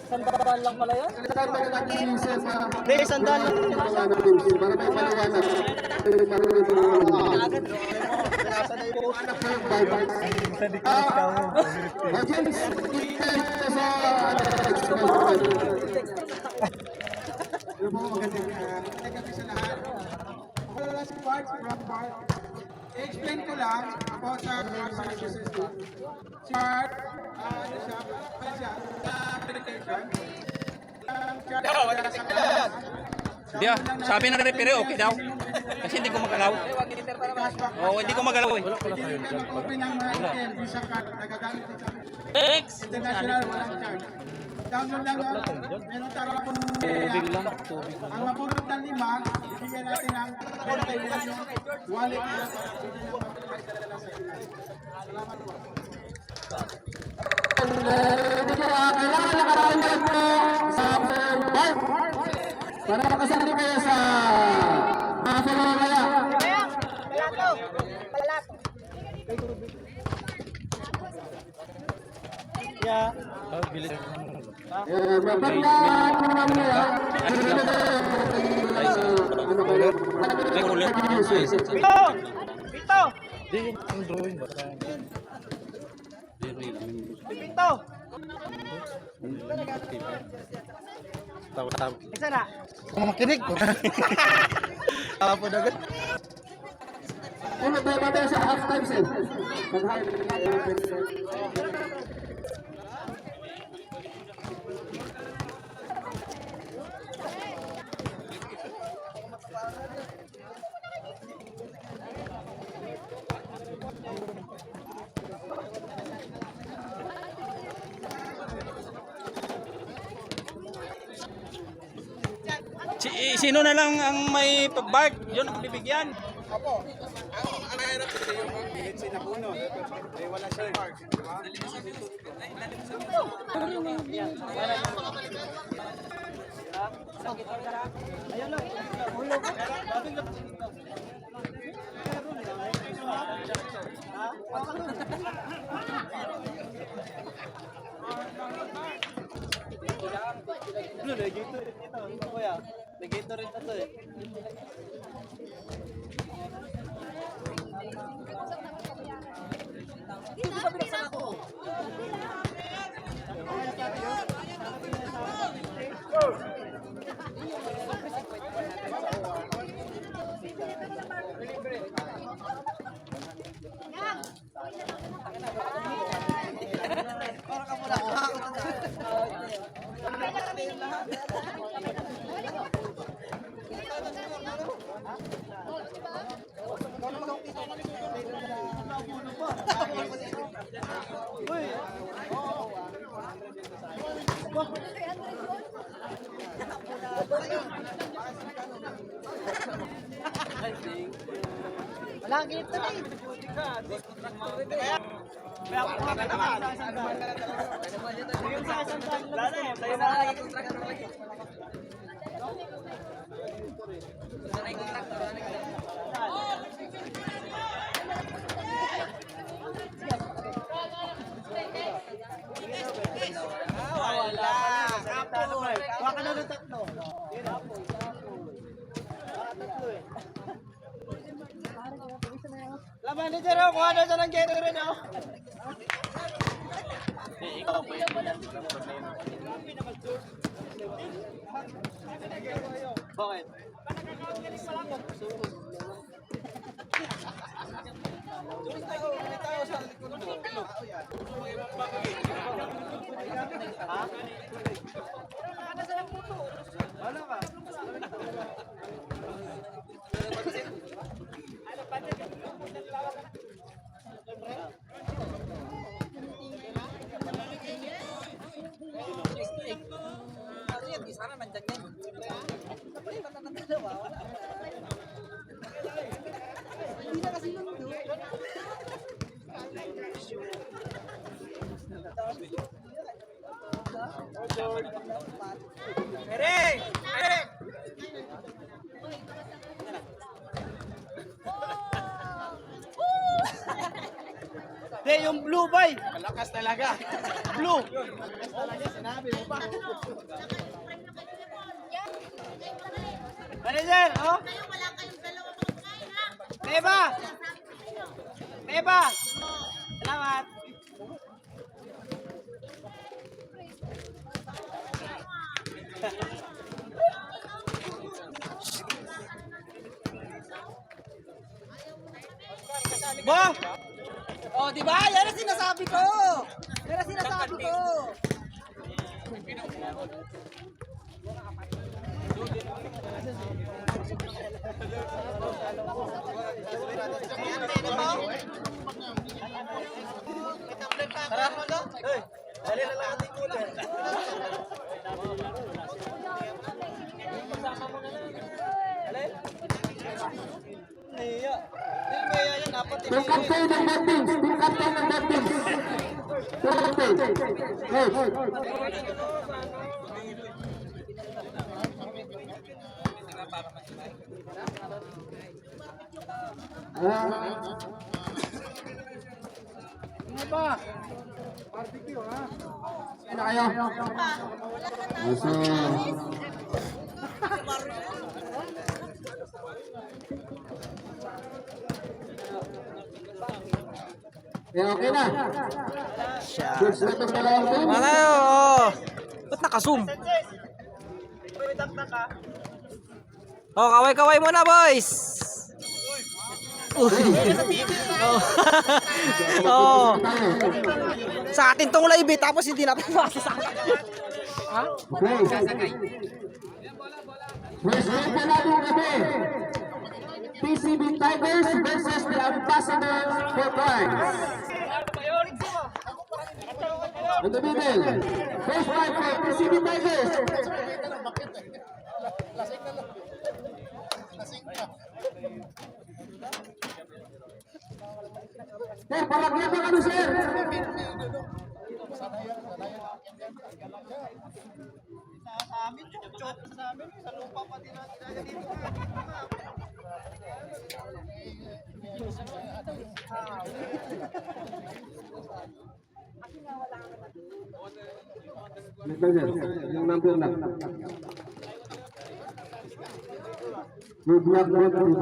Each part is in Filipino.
Sandaan lang pala yan? Hindi, sandaan lang. Para may paliwanag. Audience, I-explain ko lang about sa services. Si Mark, ano siya, application. Hindi sabi ng referee, okay daw. Kasi hindi ko magalaw. Oo, hindi ko magalaw eh. Open ang mga ATM, Visa card, nagagamit din sa Thanks! international, walang charge. Download lang meron tayo akong ang mapulot ng 5, bibigyan natin ang 20 yung wallet nila. Salamat po. kailangan nakaramdam po sa para makasali kayo sa mga mamaya. Yeah. Oh, bilis. Pito! Di yung drawing ba? Pito! Tawa-tawa. Isa na? Makinig ko. Tawa na agad. Ano ba sa half time set? Sino na lang ang may bark? Yun ang bibigyan. Opo. Ang hirap kasi yung sinapuno. Wala siya park. Ayun lang. Hulog. Legator ito, kuya. Legator ito to eh. Hindi ka binaksan ako. Wala gito na eh. Wala na ng tatlo. Laban ni Jero, kuha na siya ng gero rin ako. Ikaw po yung bakit? Wala ka. Sana nandyan yan. Hindi na kasi nung doon. Ere! Ere! Hindi, yung blue boy. Malakas talaga. Blue. Manager, oh. Beba! Beba! Salamat. Bo! Oh, di ba? Yan ang sinasabi ko. Yan ang sinasabi ko. Tara, ano? Hey, dali na lang ating kulay. Iya. Iya yan dapat Team captain ng both teams. Team captain ng both teams. Team captain. Hey. Ano ba? Barbecue, ha? Ano kayo? Aso. Okay na. Goods na itong dalawang team. Mga oh. Ba't naka-zoom? Oh, kaway-kaway muna, boys. Oh. Oh. Sa atin tong live tapos hindi natin masa sa akin. Ha? Okay. First game na natin kami. PCB Tigers versus the Ambassadors for Pride. In the middle, first fight for PCB Tigers. Sir, palagyan ba kano, sir? Yung number lang. Good luck, good luck.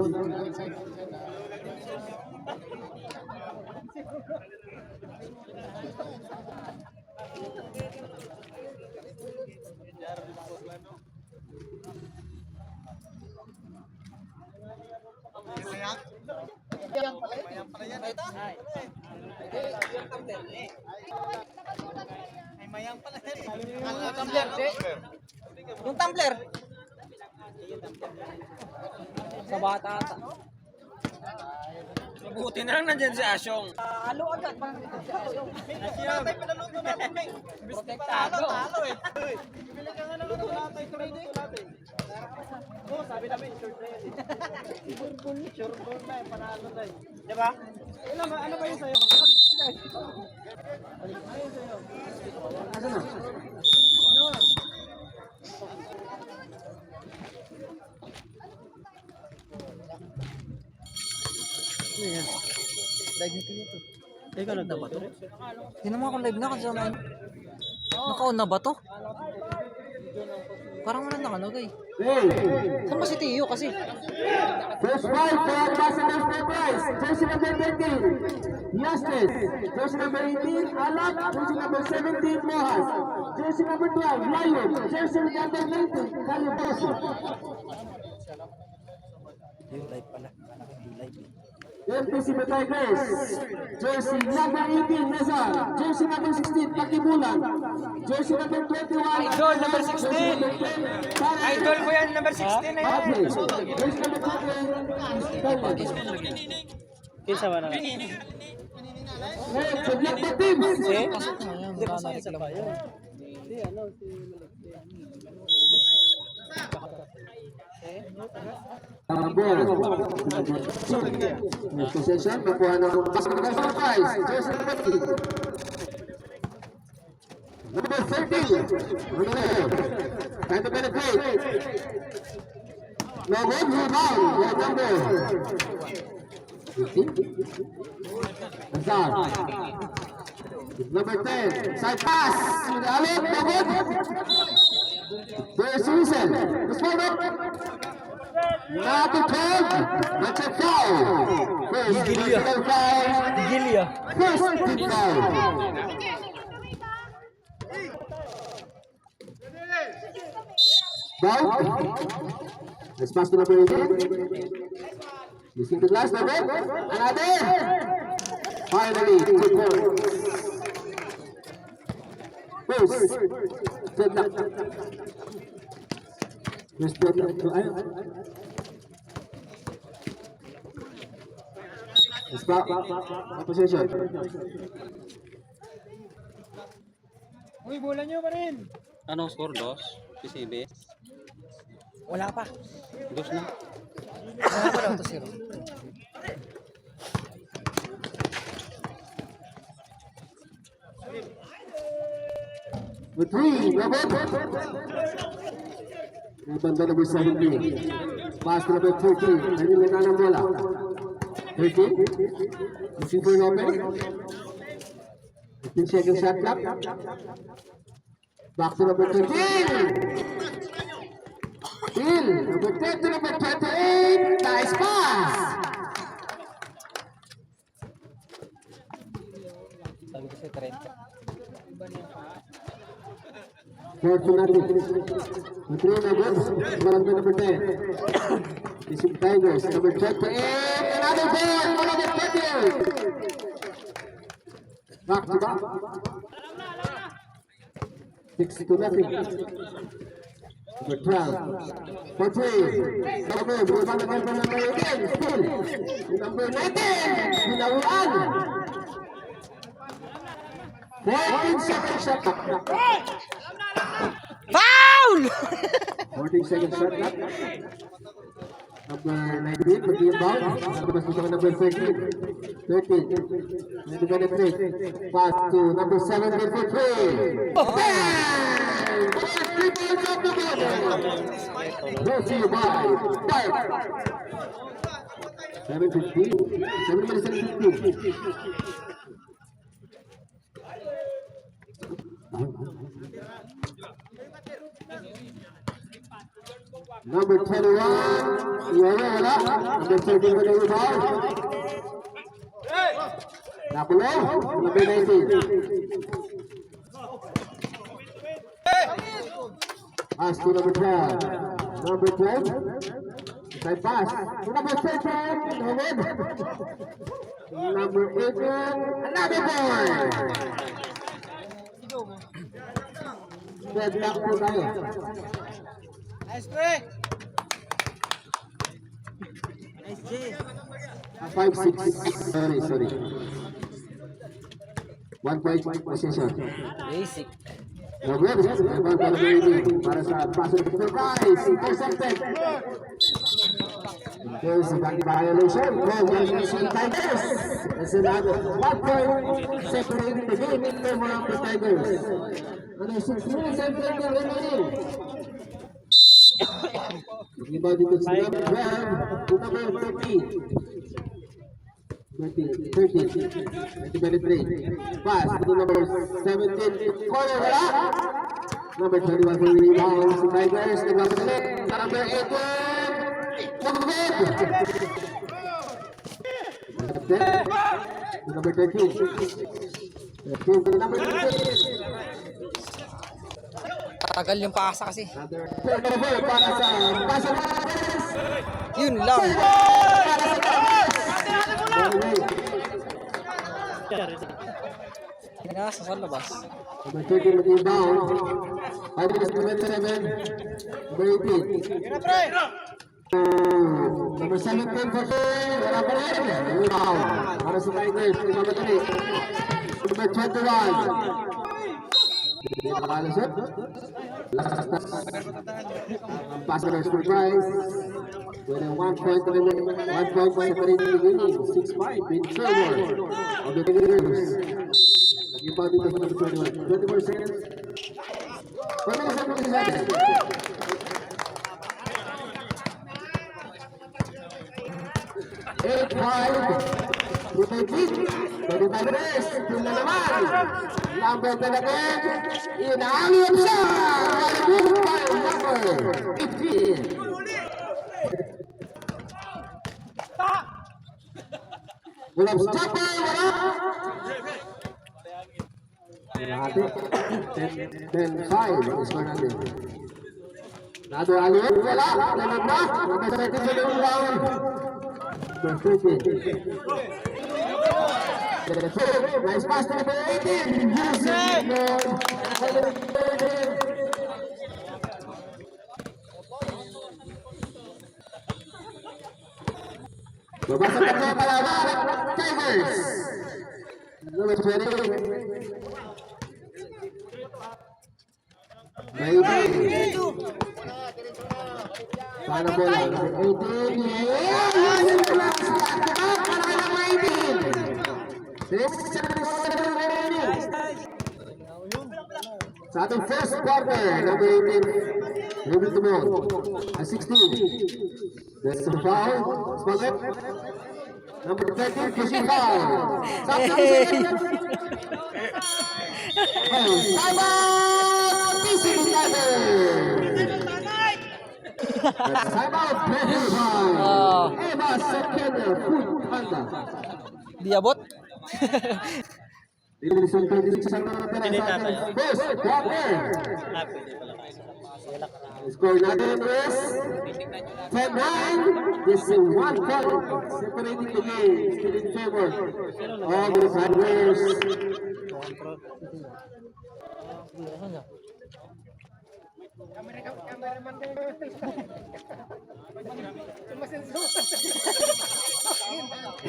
Yung tumbler. Sa bata ata. Buti na lang nandiyan si Asyong. Halo agad. Natay pinaluto natin, Meng. Protektado. Talo eh. Bibili ka nga ng luto natin. Oo, sabi namin, short na yan eh. Short goal na eh, panalo na eh. Diba? Ano ba yun sa'yo? Asa na? Live meeting ito. Teka, live na ba ito? Hindi naman ako live na kasi naman. Naka-on na ba ito? Parang wala nakalagay. Hey! Saan ba si Tiyo kasi? First fight for Ambassadors for Prize. Jersey number 13, Yastes. Jersey number 18, Alak. Jersey number 17, Mohas. Jersey number 12, Lion. Jersey number 19, Caliboso. Yung live pala. Yung live eh. MPCB Tigers. Jersey number 18, Nazar. Jersey number 16, Pakibulan. Jersey number 21, Idol number 16. Idol ko yan, number 16 na yan. Jersey number 20, Kinsa ba na? Hey, good luck the teams. Hindi ko sa isa pa yun. Hindi, ano, si Next possession, nakuha ng basketball surprise. Jersey number 13. Time to penetrate. No good, rebound. Right number 15. Azar. Number 10, side pass. Alin, no good. There's Susan. Let's hold up. Number 12, that's a foul. First, personal foul. Gilya. First, team foul. Foul. Let's pass to number 18. Missing the glass, number. Another. Finally, 2 points. First, deadlock. First deadlock to Ayo. Let's back. Opposition. Uy, bola nyo pa rin. Anong score, Dos? PCB? Wala pa. Dos na. Wala pa daw to 0. With 3, Robert. Banda number 17. Pass to number 13. Hindi na ng bola. 13. Looking for an open. 15 second shot clock. Back to number 13. Hill. Number 10 to number 28. Nice pass. Sabi ko sa 30. Fortunately, the three numbers, Barangay number 10. This is Tigers, number 28. Another ball, another 28. Back to back. 6-0. Number 12. For 3. Number, buwan na kayo number 18. Still. Number 19. Binawian. 14 second shot clock. Foul! 14 second shot clock. Number 19, mag-inbound. Nabas mo sa number 13. 13. Independent break. Pass to number 17 for 3. Bang! 3 points of the game. Brought to you by 7:50. 7 minutes and 15. Number 21, wala. Number 13 na yung ball. Nakulo, number 19. Pass to number 12. Number 12, side pass. Number 13, no good. Number 18, another ball. Deadlock po tayo. Nice break. Nice J. 5-6. Sorry. 1 point possession. Basic. Para sa paso ng surprise. Intercepted. There's a back violation. Congratulations, Tigers. That's another 1 point separating the game in favor of the Tigers. And there's 6 minutes and 20 remaining. Looking about it, it's number 12 to number 13. 13. 23. Pass to number 17. Corner, wala. Number 21 for rebounds. The Tigers, nagpapagalit. Number 18. Number 13. Number 13. Tagal yung pasa kasi. Turnover para sa Pasay Tigers. Yun lang. Nasa sa labas. Number 13 rebound. Tigers number 7. Number 18. Number 17 for 2. Wala pa rin. Rebound para sa Tigers. Number 3. Number 21. Hindi makalusot. Last passers for prize. With a 1 point remaining. 1 point separating the winning. 6-5 in favor of the Tigers. Lagi pa dito sa number 21. 24 seconds. 20 seconds. Eight, 5. 25 feet, 25 days, still na naman. Number 10 again, inaaliyap siya. Number 15. Walang stopper, wala. Lahat 10-5 ang score natin. Nado aliyap, wala. Naman na. Number 30 sa yung round. Number 15. Nice pass to number 18. Babasa pa para Tigers. Number 20. Maybe. Sana bola. Number 18. Sa ating first quarter, number 18, Ruben Tumon, 16. That's the foul. Spotted. Number 13, pushing foul. Time out! PC Tiger! Time out! Eva Sekender, Food Panda. Diabot. First quarter. Score natin is 10-9. This is one point separating the game. Still in favor of the Tigers.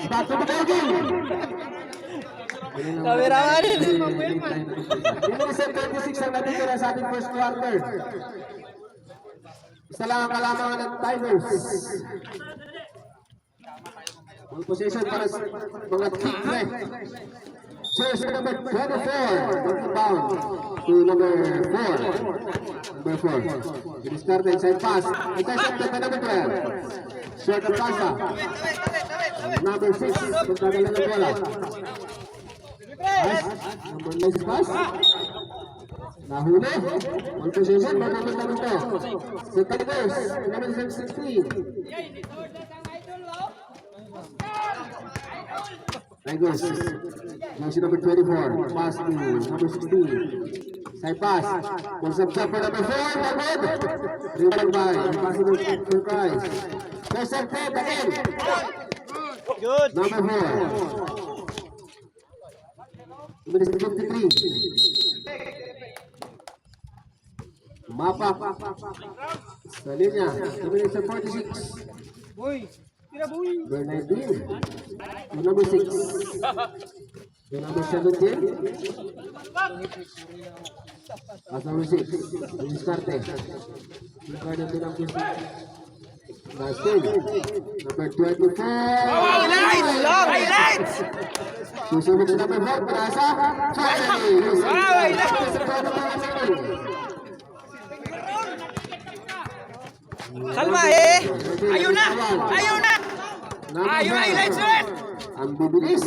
Back to the game. Kamera man. Minus 26 ang natitira sa ating first quarter. Isa lang ang kalamangan ng Tigers. One possession para sa mga Tigre. Jersey number 24. Down to number 4. Number 4. Diniscarte inside pass. Intercepted by number 12. Short of pasa. Number 6. Pagkagalan ng bola. Number 9 pass. Nahuli. One possession. Magkakit naman ito. Sa Tigers. Number 16. Tigers. Jersey number 24. Pass to number 16. Side pass. Pulls up for number 4. Magod. Rebound by impossible surprise. Intercepted again. Good. Number 4. Number 53. Mapak. Sa linya. Number 46. Number 19. Number 6. Number 17. At number 6. Diniscarte. Number 6. Last 10. Number 24. Highlights! Susunod sa number 4. Para sa Kalma eh. Ayun na! Ayun na! Ayun na, highlights ulit! Ang bibilis.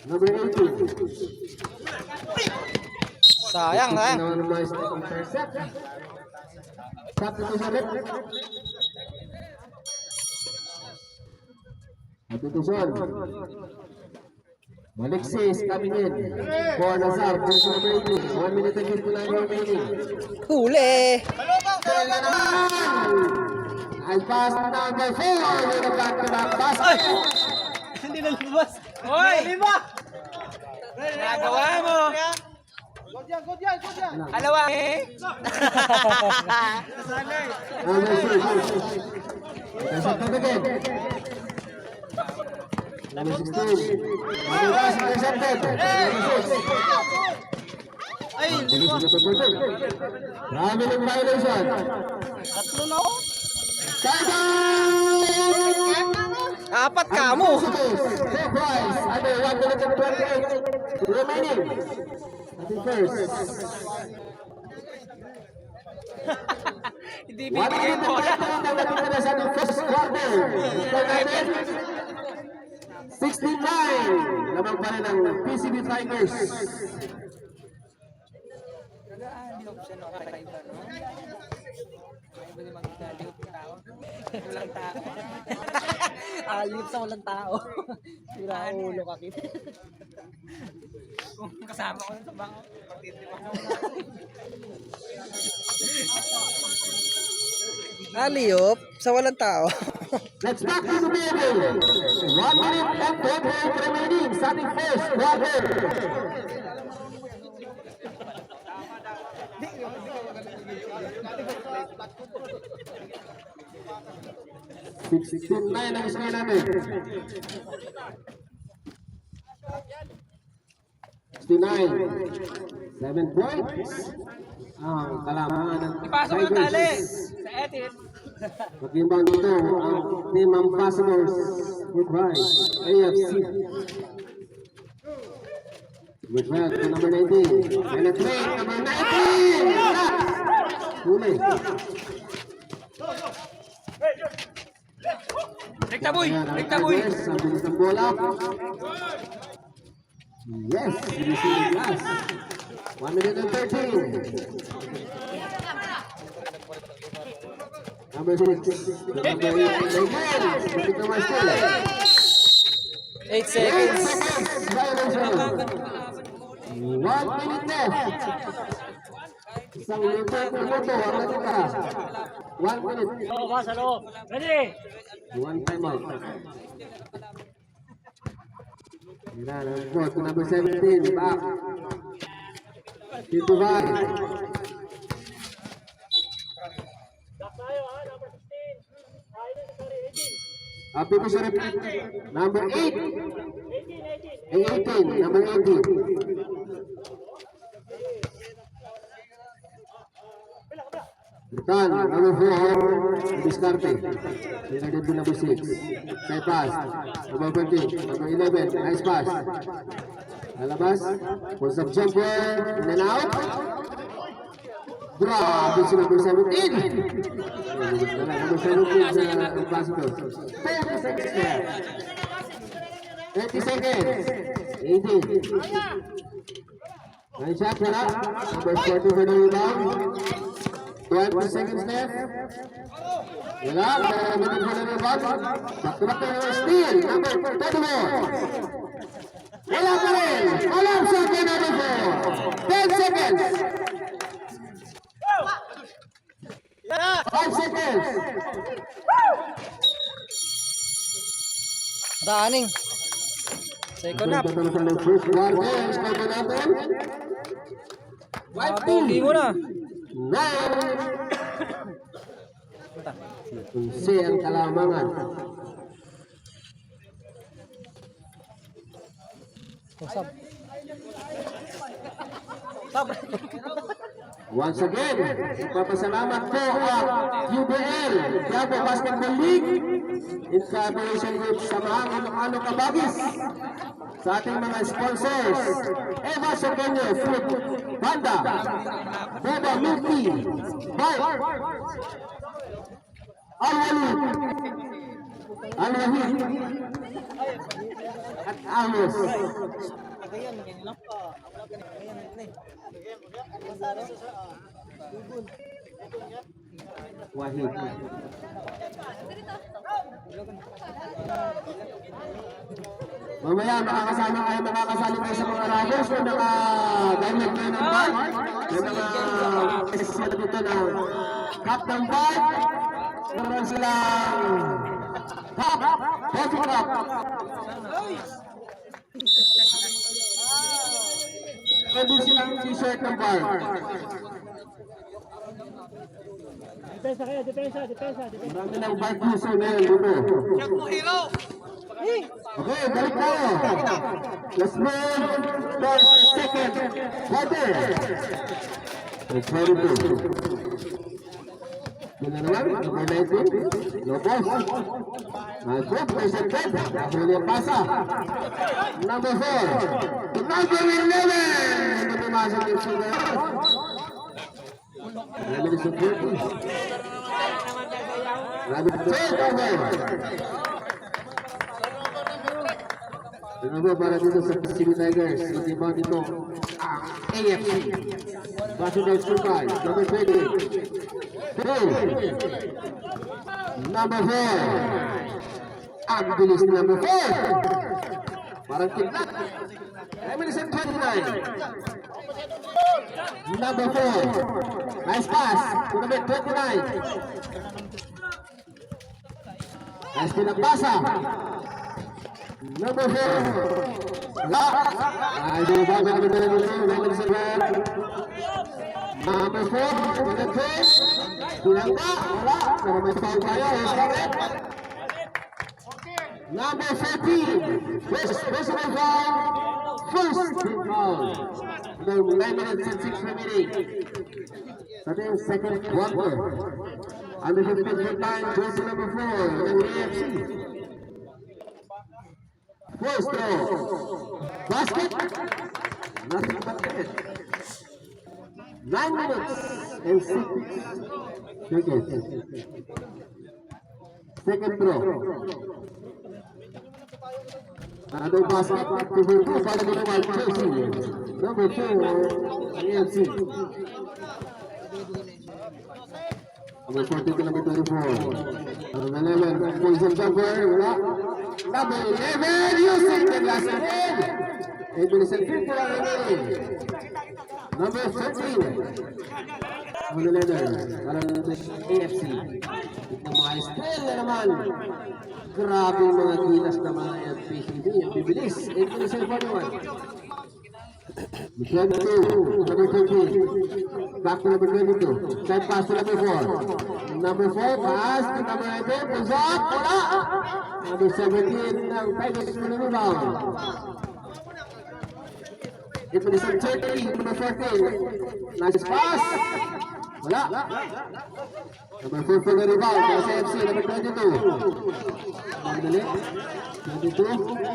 Number 18. Sayang ha. Substitution. Alexis coming in for Nazar. 1 minute and 59 remaining. Huli. Nice pass number 4 with a back-to-back basket. Hindi na lumabas. Hoy! Lima! Nagawa mo. Good yan. Alawa eh. Number 6. Intercepted again. Number 16. Number 1 intercepted. Number 6. Ay! Traveling violation. Tatlo na ako. Tiger! Apat ka mo. Surprise! Under 1 minute and 28 remaining. At the first. Hindi 1 minute and 30 na natitira sa ating first quarter. Score natin, 69. Lamang pa rin ang PCB Tigers. Walang tao. Alip sa walang tao. Sira ang ulo ka, Kit. Kung kasama ko sa bangko, pagtitiwag ako. Aliyop sa walang tao. Let's back to the table. 1 minute and 28 remaining sa ating first quarter. $16-9 ang score natin. 69. 7 points. Ang kalamangan ng Ipasok ng tali sa edit. Mag-imbang dito ang Team Ambassadors with Rise AFC. With Red to number 19. Penetrate number 19. Huli. Rektaboy! Ayan, ang Rektaboy! Tigers, ang bilis ng bola. Yes, bilis ng glass. 1 minute and 13. Number 6. Number 8. Again. Number 8 seconds. Violation. 1 minute left. Isang minuto ang natitira. 1 minute. One time out. Yan ang court. Number 17. Back. Dito ba? Happy po sa repeat. Number 8. 18. Number 18. Return. Number 4. Discarte. Sinagad po number 6. Side pass. Number 20. Number 11. Nice pass. Lalabas. Post up jumper. In and out. Grabe si number 17. Number 17 sa ambassador. 30 seconds left. 30 seconds. 18. Nice shot, wala. Number 40 for the rebound. 20 seconds left. Wala. Number 40 for the rebound. Back to back to steal. Number 34. Wala pa rin. Alam sa akin number 4. 10 seconds. 5 seconds. Daaning. Second up. First quarter, score na natin. Pogi mo na. 9. Kunsi ang kalamangan. Sab. Sab. Once again, ipapasalamat po ang UBL, Quiapo Basketball League, in collaboration with Samahang Ilocano Kabagis, sa ating mga sponsors, Eva Sokenyo, Food Panda, Beba Milky, Bike, Al-Walid, Al-Wahid, at Amos. Wahid. Mamaya makakasama kayo, makakasali kayo sa mga riders na naka-diamond kayo ng bike. May mga kasasala dito na cup ng bike. Meron silang cup, coffee cup. Meron din silang t-shirt ng bike. Marami ng bike user ngayon dito. Okay, balik tayo. Let's move for second quarter. It's very good. Yun na naman, number 19. No post. Nice work, present set. Huli ang pasa. Number 4. Number 11. Hindi pumasok yung sugar. Reminiscent 30. Rabbit takeover. Turnover para dito sa Pacific Tigers. Itiban dito ang AFC. Basketball surprise. Number 20. Number 4. Ang bilis ni number 4. Parang kidnap. Reminiscent 29. Number 4. Nice pass to number 29. Nice pinagpasa. Number 4. Ay, diba ba number 4? Number 4. Number 3. Pinagpa. Wala. Pero may foul tayo. Number 14. First personal foul. First team foul. No, 9 minutes and 6 remaining. Sa ating second quarter. Under 15 time, jersey number 4 ng AFC. First throw. Basket. Nothing but net. 9 minutes and 6 seconds. Second throw. Another basket to Virgo para ginawa jersey. Number 4, AFC. Number 14 to number 24. Number 11, poison jumper. Wala. Number 11, using the last again. And Vincent Victor remaining. Number 13. On the leather. Para AFC. Itong mga style na naman. Grabe yung mga gilas na mga PCB. Ang bibilis. And Vincent 41. Michelle 2, number 13. Back to number 22. Side pass to number 4. Number 4, pass to number 11. Pulls up. Wala. Number 17 ng Tigers to the rebound. It was number 30, number 14. Nice pass. Wala. Number 4 for the rebound. Para sa FC, number 22. Magdali. 22.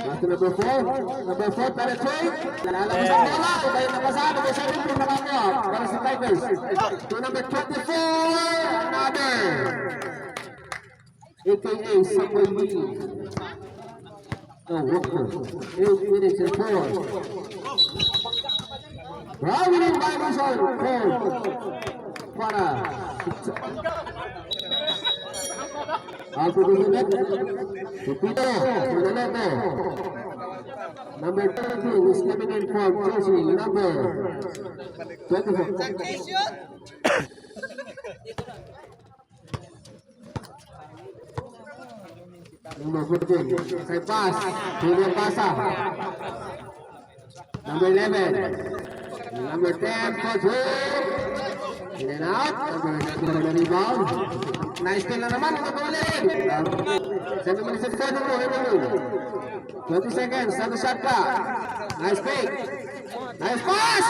Back to number 4. Number 4, penetrate. Lalabas ang bola. Iba yung napasado. May 7 for nakakaya. Para sa Tigers. To number 24. Another. AKA Samuel Lee. Walker. 8 minutes and 4. Rawling violation. 4. Para. After the net, Pupito, Manaloto. Number 13 is coming in from jersey number 24. Number 14, side pass, Julio Pasa. Number 11, number 10 for Drew. In and out, number the rebound. Nice kill na naman, nakabalik. 7 minutes and 7 mo, 20 seconds, saan shot ka? Nice pick. Nice pass!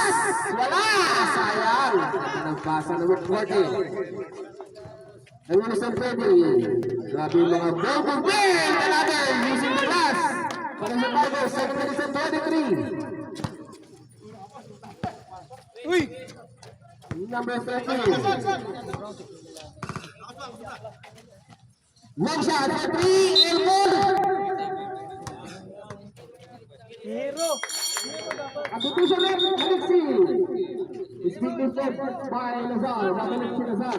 Wala! Sayang! Nagpasa number 40. 7 minutes and 20. Grabe yung mga broken ball! Another using the glass. Para sa Tigers, 7 minutes and 23. Uy! Number 13. One shot for 3, elbow. Hero! Atutusan na, Alexi. It's being lifted by Lazar. Babalik si Lazar.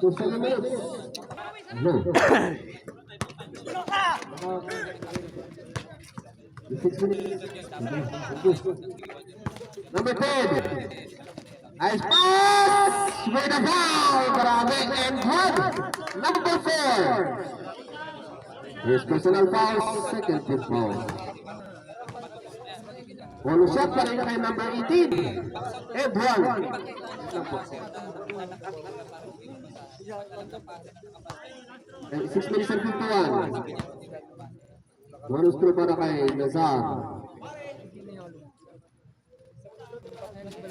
To 7 minutes. No. 6 minutes. Number 10. Nice pass! With a foul! Grabe and good! Number 4. His personal foul, second team foul. One shot pa rin kay number 18. And 1. 6 minutes and 51. One through para kay Nazar.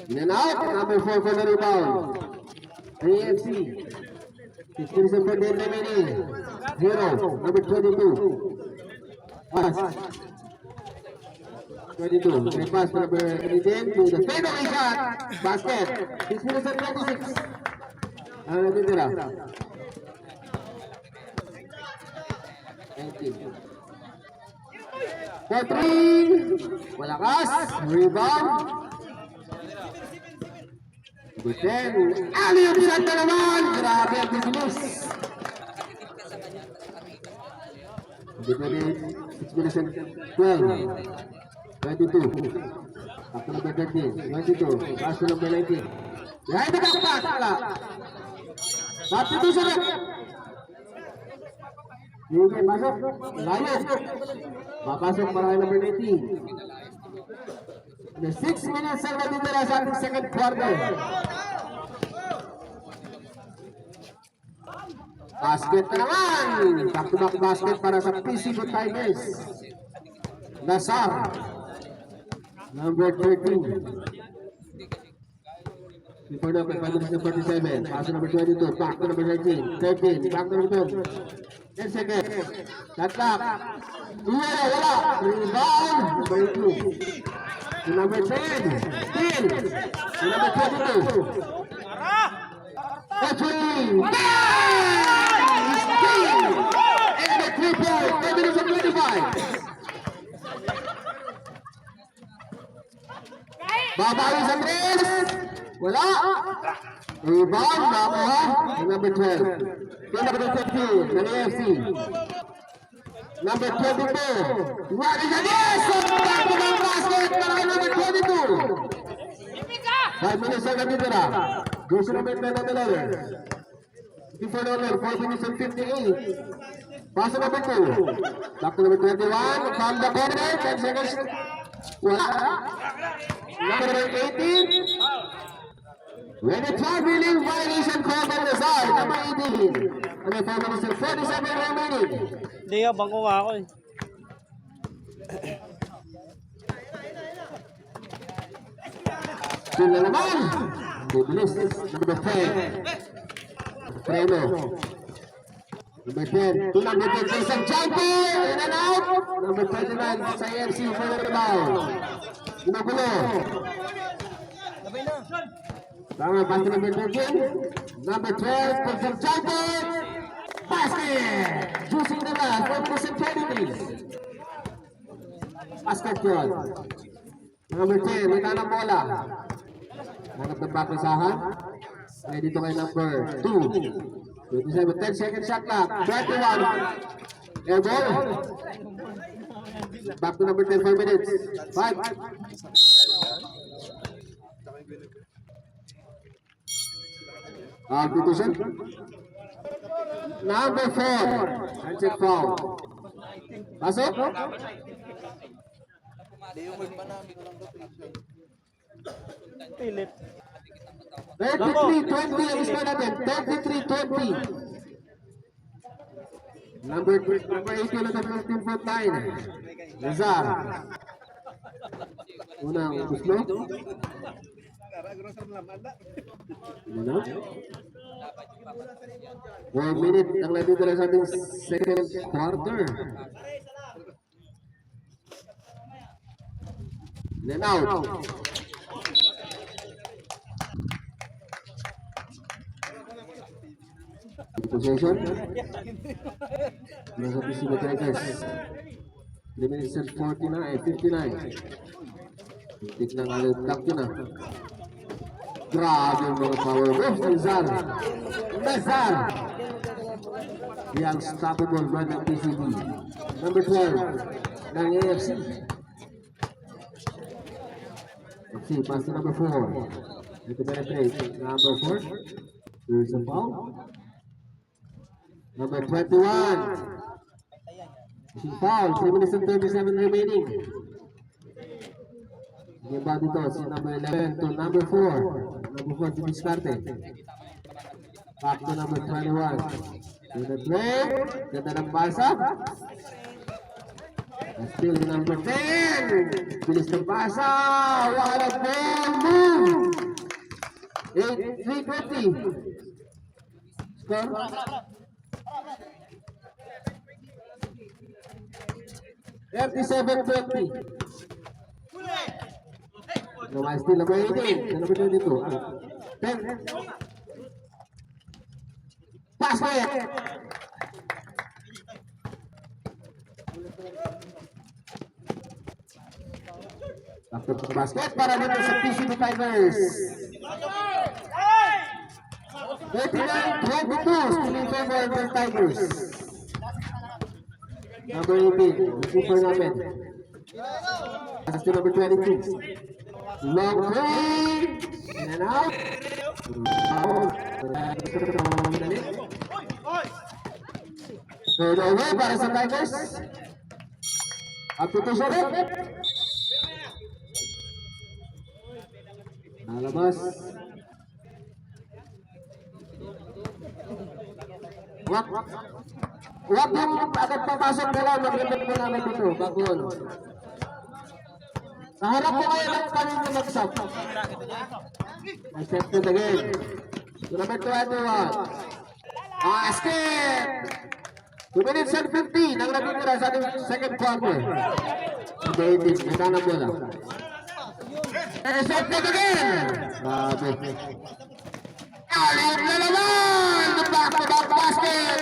In and out, number 4 for the rebound. AFC. 6 for the remaining. 0, number 22. Pass. 22. May pass to number 18 to the fadeaway shot. Basket. 6 minutes and 26. Ano natin tira? 19. For 3. Malakas. Rebound. Number 10. Alley-oop shot na naman. Grabe ang bibilis. Number 28. 6 minutes and 12. 22. Back to number 13. 22. Pass to number 19. Behind the back pass. Wala. Substitution. Sige, masuk. Layo. Papasok para kay number 19. The 6 minutes ang natitira sa ating second quarter. Basket na naman. Back-to-back basket para sa PCB Tigers. Nasar. Number 13. Before number 547. Pass to number 22. Back to number 13. 13. Back to number 12. 10 seconds. Shot clock. Wala. Rebound. Number 2. To number 10. Steal. To number 22. Catching. Steal. And the 3-point. 10 minutes and 25. Babawi sa 3. Wala. Rebound. Nakuha. To number 12. To number 15. Ng AFC. Number 22. What is this? Back to the basket para kay number 22. 5 minutes ang natitira. Goes to number 10 on the lower. Before the lower, 4 minutes and 58. Pass to number 2. Back to number 21. From the corner, 10 seconds. Wala. Number 18. When the traveling violation called by the side, number 18. And the 4 minutes and 47 remaining. Hindi nga, bangko nga ako eh. Sila naman. Bibilis. Number 10. Preno. Number 10. To number 10. Isang jumper. In and out. Number 29. Sa AFC for the rebound. Ginagulo. Tama. Pass to number 13. Number 12. Isang jumper. Basket. Juicing the last. 4 minutes and 23. Basket yun. Number 10. May tanang bola. Hanap ng bakisahan. Kaya dito kay number 2. 27, 10 second shot clock. 21. Air ball. Back to number 10, 4 minutes. 5. Substitution. Number 4. Handshake foul. Pasok. Pilit. 33-20 ang score natin. 33-20. Number 8 ulit ang 15-foot line. Lazar. Unang Guslo. Ano? 4 minutes ang natitira sa ating second quarter. Then out. Possession. Nasa PCB Tigers. 3 minutes and 59. Tik ng alip lock yun ah. Grabe yung mga power moves ng Zar. Nazar. The unstoppable man ng PCB. Number 12 ng AFC. Let's see, pass to number 4. Ito penetrate. Number 4. There's a foul. Number 21. Foul. 3 minutes and 37 remaining. Yung ba dito, si number 11 to number 4. Number 4 to Discarte. Back to number 21. To the play. Ganda ng basa. Still number 10. Bilis ng basa. What a ball move. 8-3-20. Score. 37-20. No, I still number 18. Number 22. 10. Pass it. After the basket para dito sa PCB Tigers. 39-22 still in favor of the Tigers. Number 18, super namin. Pass to number 22. Long three. In and out. Third over para sa Tigers. Up to 2 shot. Nalabas. Wag yung agad papasok na lang, mag-limit mo namin dito, bago ano. Naharap ko kayo lang kami na mag-stop. Accepted again. To number 21. Basket! 2 minutes and 50 nang natitira sa ating second quarter. Number 18, nagana mo lang. Accepted again! Grabe. Alam na naman! The back-to-back basket!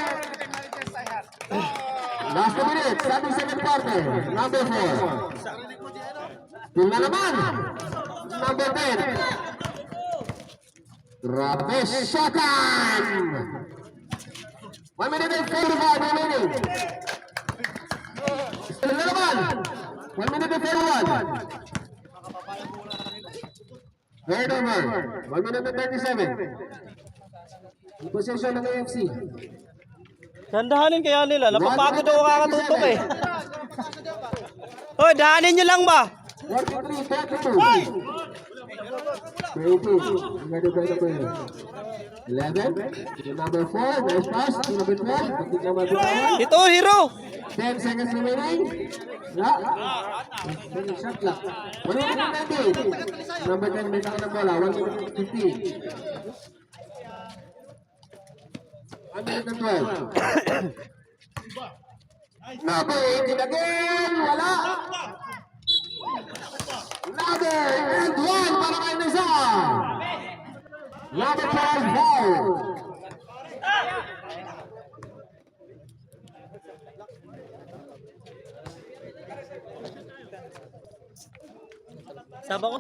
Last 2 minutes, sa ating second quarter. Number 4. Still na naman! Number 10. Grabe, shot time! 1 minute and 45 remaining. Still na naman! 1 minute and 41. Third over. 1 minute and 37. In possession ng AFC. Dandahanin kaya nila. Napapagod ako kakatutok eh. Hoy, dahanin nyo lang ba? 43-32. 18. Ready by number 11. To number 4. Nice pass. To number 12. Pagkik naman bitawan. Ito, hero. 10 seconds remaining. Yeah. Shot clock. 1 minute and 90. Number 10 may taka ng bola. 1 minute and 50. 1 minute and 12. Number 18 again. Wala. Number and 1 para kay Nizar. Number 12 foul. Saba ko.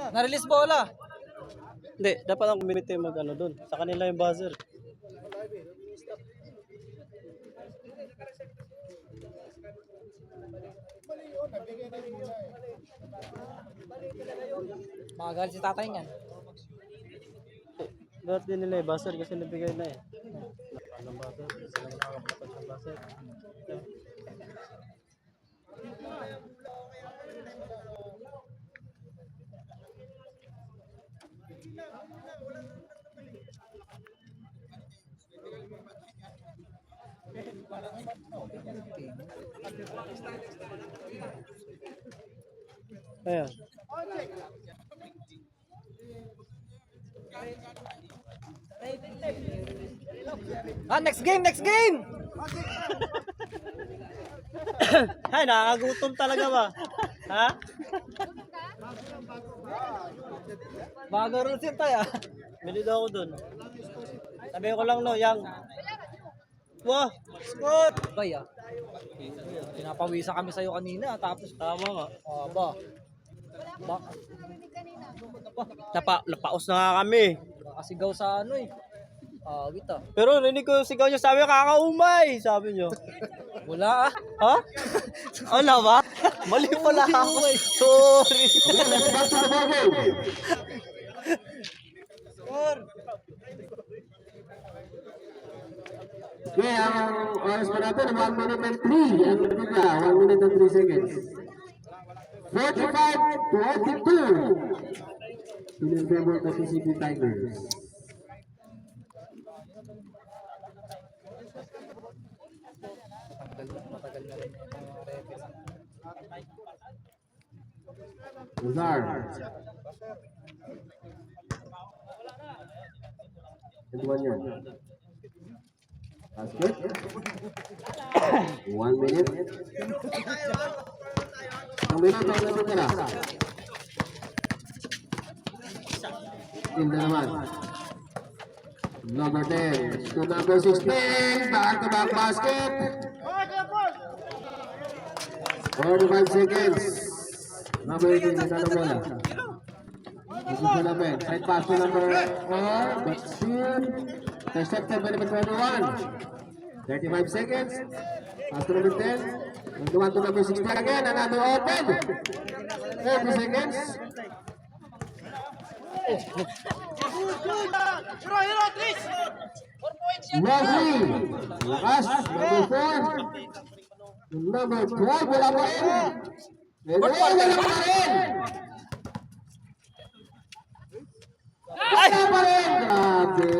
Na-release bola. Hindi, dapat ang community mag-ano doon. Sa kanila yung buzzer. Magagal si tatay niyan. Dapat din nila yung buzzer kasi nabigay na eh. Anong buzzer? Sila nakakapapat ng buzzer. Ayan. Next game, next game! Ay, nakakagutom talaga ba? Ha? Bago rules yun tayo. Bili daw ako dun. Sabi ko lang no, yang. Wah, Scott! Bay ah. Pinapawisan kami sa'yo kanina, tapos tama nga. Ba? Napaos na nga kami. Nakasigaw sa ano eh. Kita. Pero rinig ko sigaw niyo, sabi kakaumay, sabi niyo. Wala ah. Ha? Wala ba? Mali pala ako. Sorry. Okay, ang oras pa natin, 1 minute and 3. Ang natitira, 1 minute and 3 seconds. 45-22. Still in favor of the PCB Tigers. Matagal na rin yung referee. Lazar. Kedua yan. Basket. 1 minute. Ang minuto na natitira. Tilda naman. Number 10 to number 16. Back-to-back basket. 45 seconds. Number 18, Nagano bola. Ito sa laban. Side pass to number 4. But still, intercepted by number 21. 35 seconds. Pass to number 10. Nagduman to number 16 again. Another open. 30 seconds. Wesley. Lakas. Number 4. Number 12. Wala pa rin. Wala pa rin. Wala pa rin. Grabe.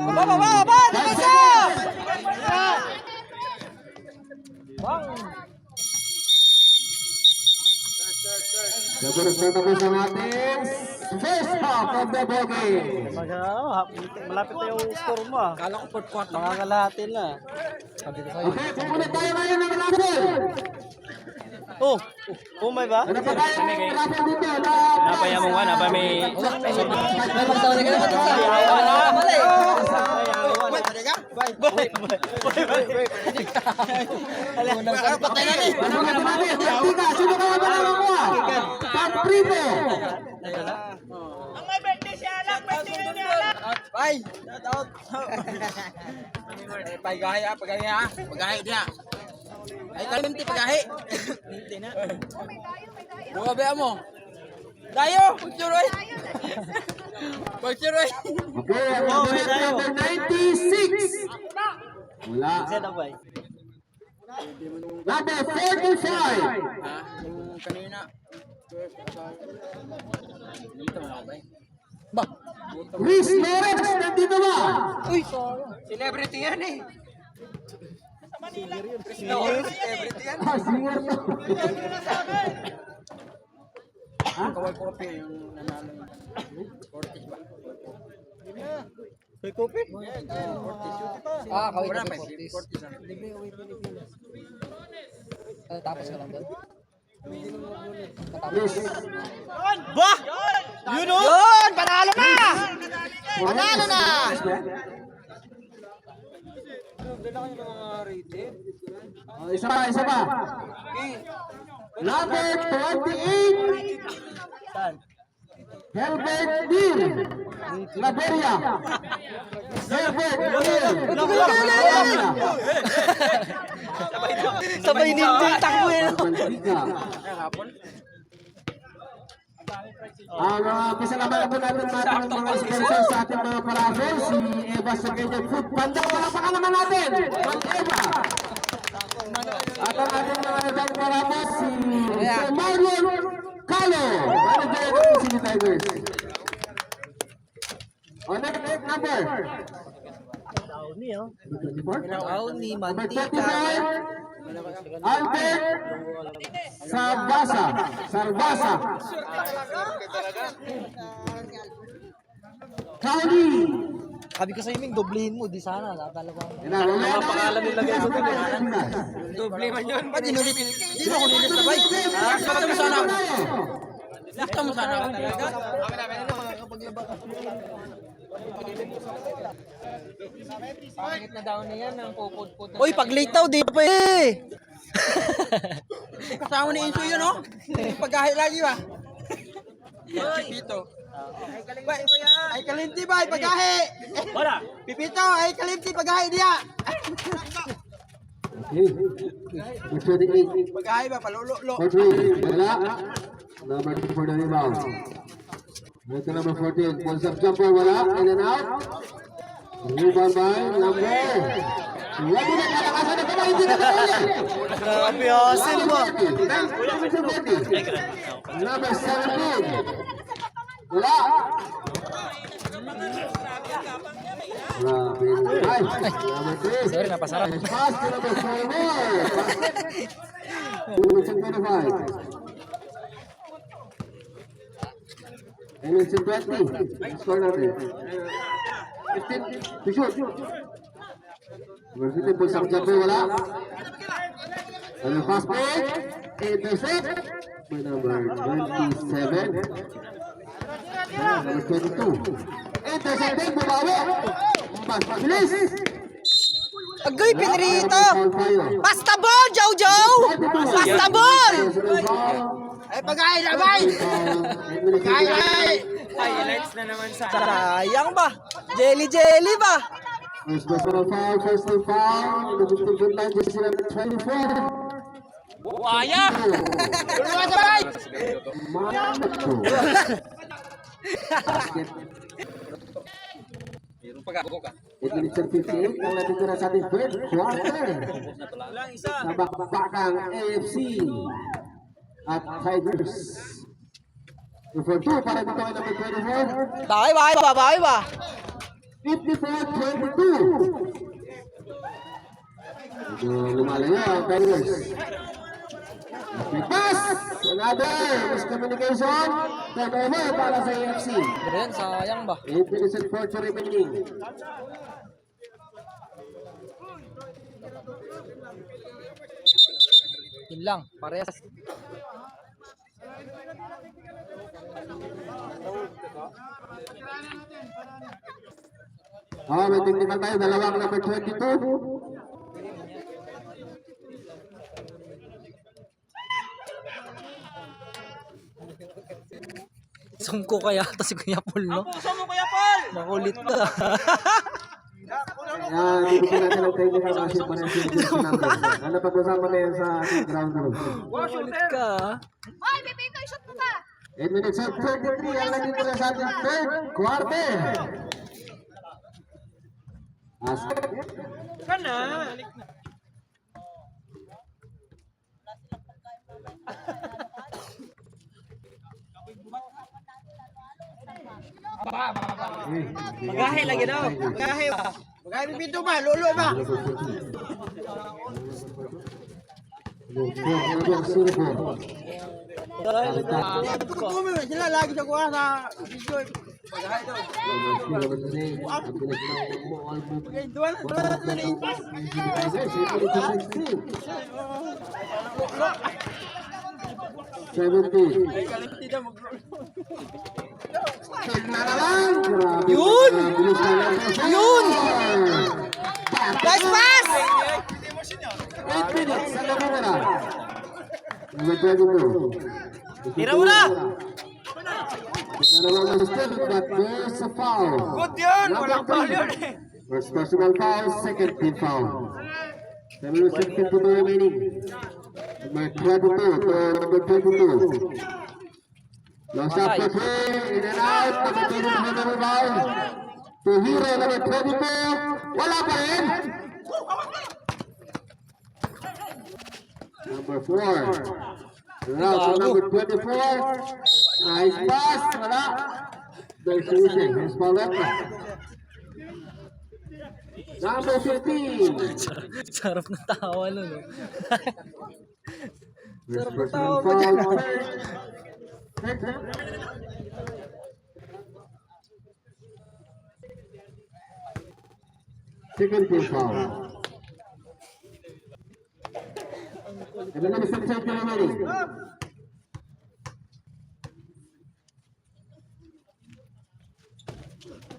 Baba! Nasa! Siguro sa tapos ang ating first half of the ball game. Malapit na yung score mo ah. Kala ko fourth quarter. Makakalahatin na. Sabi ko sa'yo. Okay, pumunta tayo ngayon ng raffle. May ba? Ano pa tayo ng raffle dito? Napaya mo nga, napaya may... Magtawag ka naman sa mali. Patay na ni. Sino ka ba nakakuha? Top Primo. Ang may birthday si Alak, birthday na ni Alak. Bye. Shout out. Pagahe dia. Ay kalimti pagahe. Bukabe mo. Dayo, pagsuroy. Pagsuroy. Okay, number 96. Wala. Sino ba? Number 45. Kanina. Chris Lawrence, nandito ba? Uy, Celebrity yan eh. celebrity yan. Singer to. Kawal kopi yung nanalo. Fortis ba? May kopi? Wala pa. Fortis. Tapos ka lang doon. Chris. Bah! Yun! Panalo na! Panalo na! Isa pa. Number 28. Saan? Herbert Deal. Laberia. Herbert Deal. Sabay ninja takbo eh. Pasalamatan po natin mga sponsors sa ating mga paraffle. Si Eva Sagayden Food Panda. Palapakan naman natin. Ma'am Eva. At ang ating mga ibang paraffle, si Marlon Calo. Manager ng City Tigers. O, next number. Auni, Number mantika. 35. Albert Sarbasa. Kauli. Sabi ko sa iming, doblehin mo, di sana. Nakakala ko. Mga pangalan nilagay sa Doble man yun. Ba't inulit? Hindi mo kulilit na ba? Sakta mo sana ako. Sakta mo sana ako talaga. Pangit na daw niya ng pupud-pud. Uy, pag late daw, di pa eh. Kasama ni Inso yun, oh. Pagkahi lagi ba? Pipito. Ay kalimti ba? Pagahe! Wala. Pipito! Ay kalimti pagahe diya! Pagahe ba? Palulo-lo. Wala. Number 2 for the rebound. Ito number 14. Full step jumper. Wala. In and out. Rebound by number. Wala na kalakasan na pala. Hindi na pala. Grabe, asin ba? Number 17. Wala. Grabe. Ay, number 3. Sorry, napasarap. Pass to number 4 more. Number 25. And it's in 20. Score natin. 15 to shoot. Number 15 po sa jumper, wala. Ano pass break? Intercept. By number 27. Number 22. Intercepted, bumawi. Pass, bilis. Agay, pinrito! Basta ball, Jojo! Basta ball! Ay, pag-ay na, bay! Pag-ay! Highlights na naman sa... Sayang ba? Jelly ba? First personal foul, first team foul. The 15 line, jersey number 24. Buaya! Tulungan sa bay! Manato. Basket. 8 minutes and 58 ang natitira sa ating third quarter. Sa bakbakang AFC at Tigers. 2-4-2 para dito kay number 24. Bakay ba? 54-22. Medyo lumalayo ang Tigers. May pass! Another miscommunication. Turnover para sa AFC. Ren, sayang ba? 8 minutes and 40 remaining. Yun lang, parehas. May technical tayo. Dalawang number 22. Sungko kaya ito si Kuya Paul, no? Puso mo, Kuya Paul! Makulit ka. Bibigyan natin ang technical kasi para sa jersey number. Ano pag-usapan na yan sa ating ground room? Makulit ka. Hoy, Pepito, shoot mo pa! 8 minutes and 33 ang natitira sa ating third quarter. Kana! Magahe lagi daw. Magahe ba? Magahe pipito ba? Lolo ba? Sila lagi sa kuha sa video. Magahe daw. Duwan. 17. Yun! Yun! Nice pass! 8 minutes ang kamera. Number 22. Tira mo na! Dalawang mistake, but there's a foul. Good yun! Walang foul yun eh. First personal foul, second team foul. 7 minutes and 52 remaining. Number 22 to number 22. Long shot for three, in and out. Number 22 number rebound. To Hero, number 22. Wala pa rin. Number 4. Round to number 24. Nice pass. Wala. There's Susie. Here's Paulette. Number 15. Sarap na tawa nun, no? First personal foul. Second team foul. And then number 17 remaining.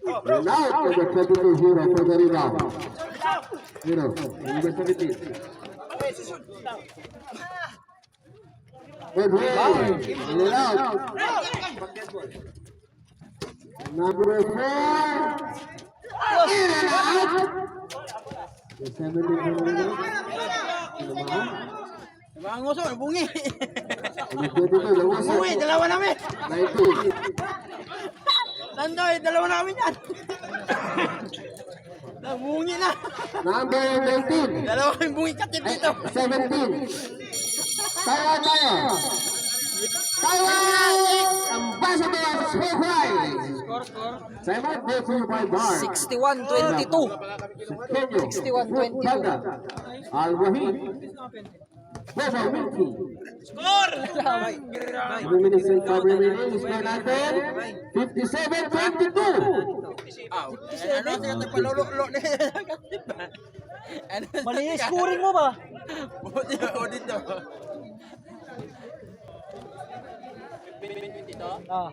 And now, number 22, Hero for the rebound. Hero, number 17. Good way. In and out. Number 4. In and out. The 17 remaining. Ang uso, bungi. Number 22, Lawasa. Bungi, dalawa namin. 19. Tandoy, dalawa namin yan. Nabungi na. Number 19. Dalawa yung bungi katip dito. 17. Taiwan tayo. Taiwan! Ambassador Smoke Rise. Taiwan goes to by bar. 61-22. Kenyo. 61-22. Banda. Al-Wahid. Bobo Wilkie. Score! 3 minutes and 5 remaining. Score natin, 57-22. Ano siya ito palululo na Mali yung scoring mo ba? Audit daw. Ah.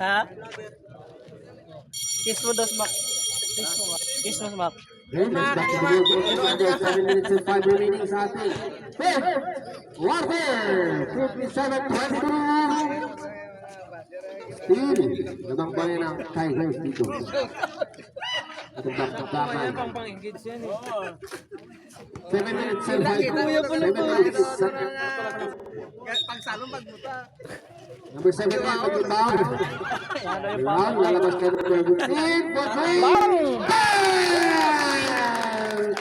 Ha? Kiss mo dos mak. Kiss mo mak. Kiss mo mak. Okay, let's back to the game. 7 minutes and 5 remaining sa ating fifth quarter. 57-22. Still, nabangbayan ang Tigers dito. At ang bakbakan. 7 minutes and 5 minutes. Pagsalong magbuta. Number 7 na, mag-rebound. Rebound, lalabas ka ng 15 for 3. Bang!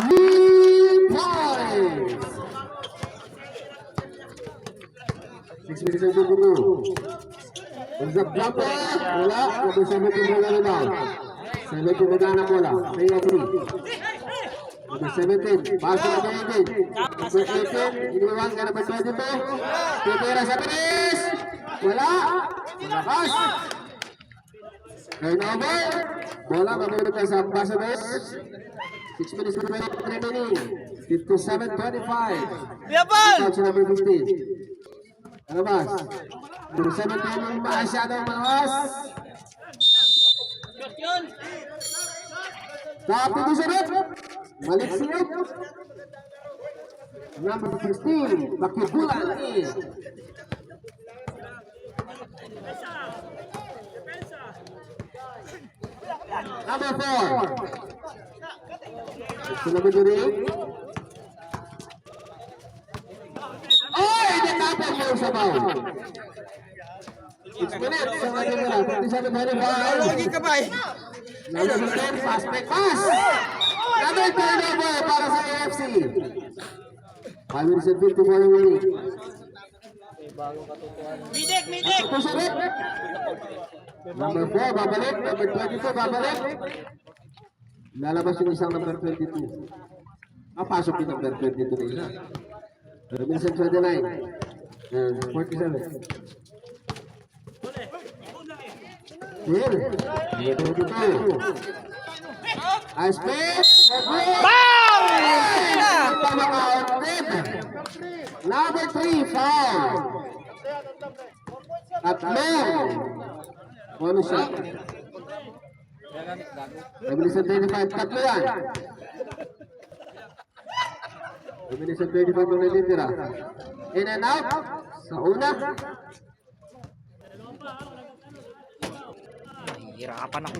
3 points! 6 minutes and 22. What's up, jumper? Wala. Number 17 na rebound. 17 na gana bola. 3-3. Number 17, pasok na 18. Number 18, iniwan ka number 22. Titira sa Perez. Wala. Lakas. Turnover. Bola mabulit sa Ambassadors. 6 minutes remaining. 57-25. Yapal! Out si number 15. Alabas. Number 17, masyadong malakas. Tapi di sana Malik siap. Number 16 pakai bola ini. Number 4. Sudah berdiri. Oh, ini dapat mau sama. 6 minutes sama dia. 57-25. Lagi ka ba eh? Number 10, fast break pass. Another turnover para sa AFC. 5 minutes and 54 remaining. Midik! Number 4, babalik. Number 22, babalik. Lalabas yung isang number 22. Pasok yung number 22 na isa. 5 minutes and 29. 47. Here. 22. Ice pitch. Number 3, foul. Tatlo. Bonus shot. 5 minutes and 35. Tatlo yan. 5 minutes and 35 ang natitira. In and out. Sa una. Hirapan ako.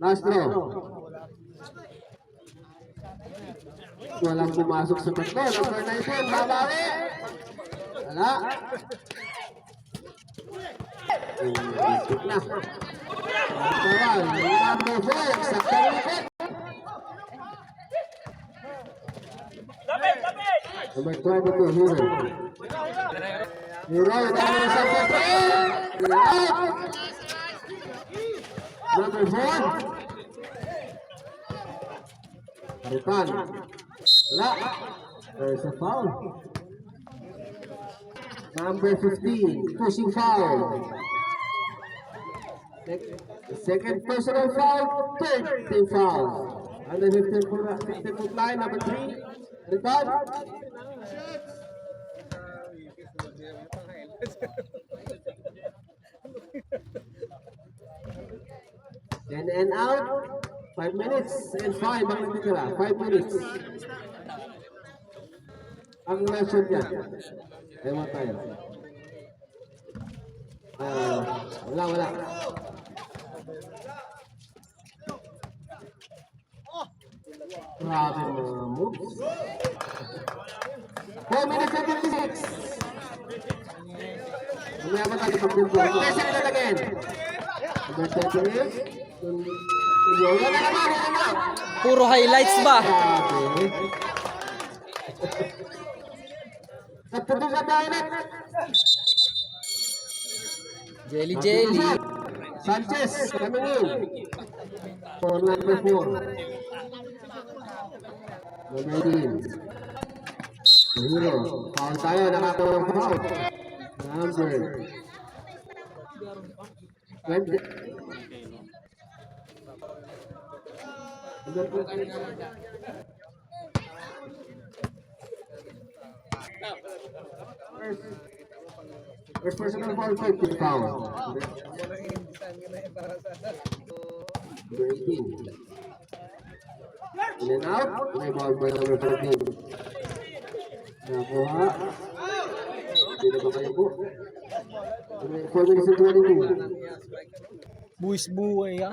Last throw. Walang pumasok sa tatlo. Number 19, babawi. Wala. Isip na. Bawal. Number 4, sa kalikot. Number 22, Hero. Hero, number 73. Number 4. Haripan. Wala. There's a foul. Number 15, pushing foul. Second personal foul, third team foul. Under 15-foot line, number 3. Haripan. In and out. 5 minutes and 5 ang natitira. 5 minutes. Ang lesson yan. Ewan tayo. Wala. Grabe mga moves. 4 minutes and 56. Mamaya mo tayo pag-tempo. Pressure na again. Number 28. Wala na naman, wala na. Puro highlights ba? Grabe. Nagtutok sa tayo na. Jelly jelly. Sanchez, coming in. For number 4. Number 18. Hero. Foul tayo, nakakuha ng foul. Number 20. First personal foul, 50 foul. Number 18. In and out, may ball by number 14. Nakuha. Hindi na ba kayo po? 4 minutes and 22. Buwis buhay ha.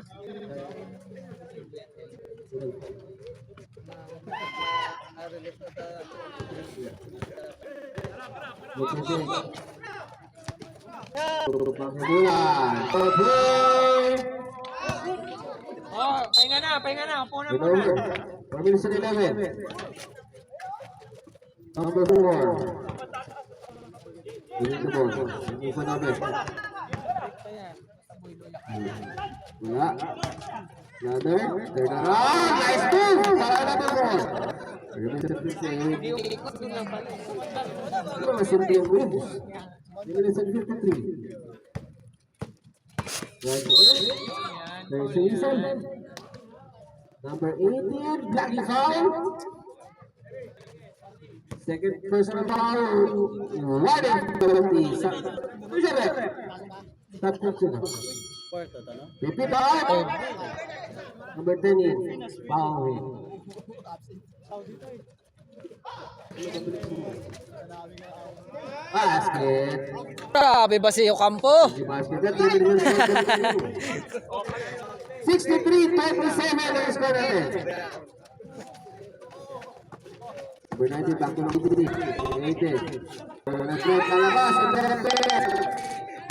Oh, pahinga na. Upo na. 4 minutes and 11. Number 4. Winning the ball. Isa namin. Wala. Another. Turn around. Nice move. Para na the ball. Ano masimple yung moves? 3 minutes and 53. Right away. There's Jason. Number 18. Blackie foul. Second personal foul. What is penalty? Who's that? Stop question. Repeat out. Number 10 is foul. Basket. Grabe ba si Ocampo? Basket. 63-27 ang score natin. Number 19, back to number 3. 18. Nag-break, lalabas.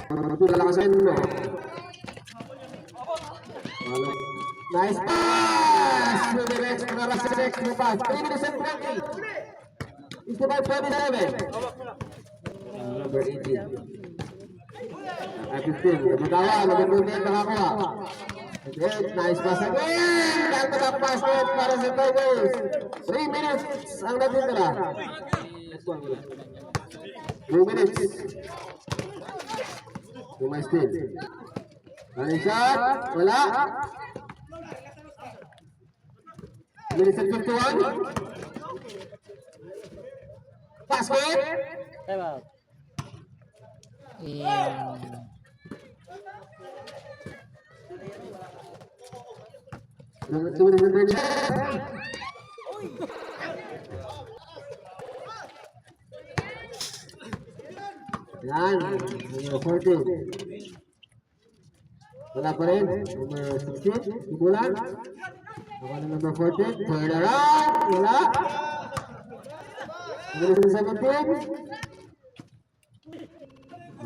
Ito lang sa inyo. Nice pass! To the next, para sa next na pass. 3 minutes and 20. Is the by 27. Number 18. At 15. Nabutawa. Number 28 nakakuha. Again, nice pass again! Dahil na pass net para sa Tigers. 3 minutes ang natitira. 2 minutes. Lumay still. Ano shot? Wala. Minutes and 51. Basket. Time out. Number 2 minutes and 30. Yan. Number 14. Wala pa rin. Number 16. Simulan. Ako na number 14. Turn around. Wala. Number 17.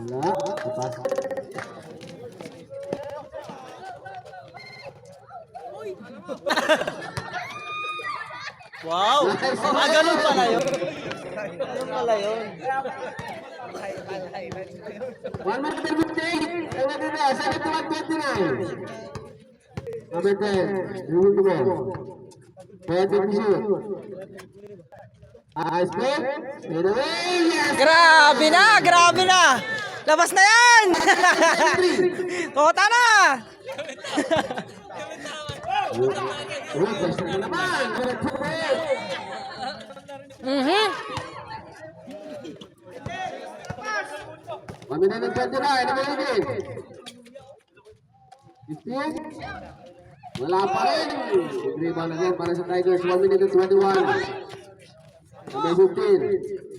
Wala. Kapas. Wow! Ganun pala yun. Ganun pala yun. 1 minute and 58. Ang natira. 71-29. Number 10. Remove the ball. Pwede to shoot. Ice pick. Straight away. Yes! Grabe na! Grabe na! Labas na yan! Kota na! Basta na naman. Mhm. 1 minute and 29. Number 18. 15. Wala pa rin. Rebound again para sa Tigers. 1 minute and 21. Number 15.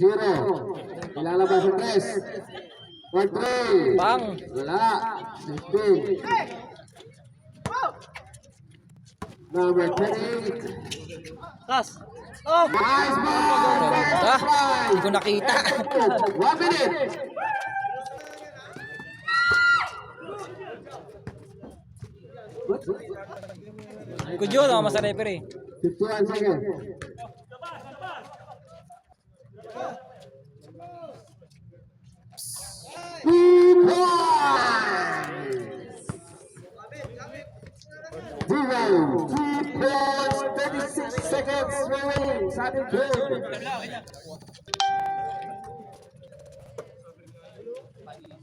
0. Ilalabas sa 3. For 3. Bang! Wala. 15. Number 28. Kas! Oh! Nice ball! Ah, hindi ko nakita. 1 minute. Kudyo, tama sa referee. 51 seconds. Zero, 3 points, 36 seconds remaining. Sa ating game.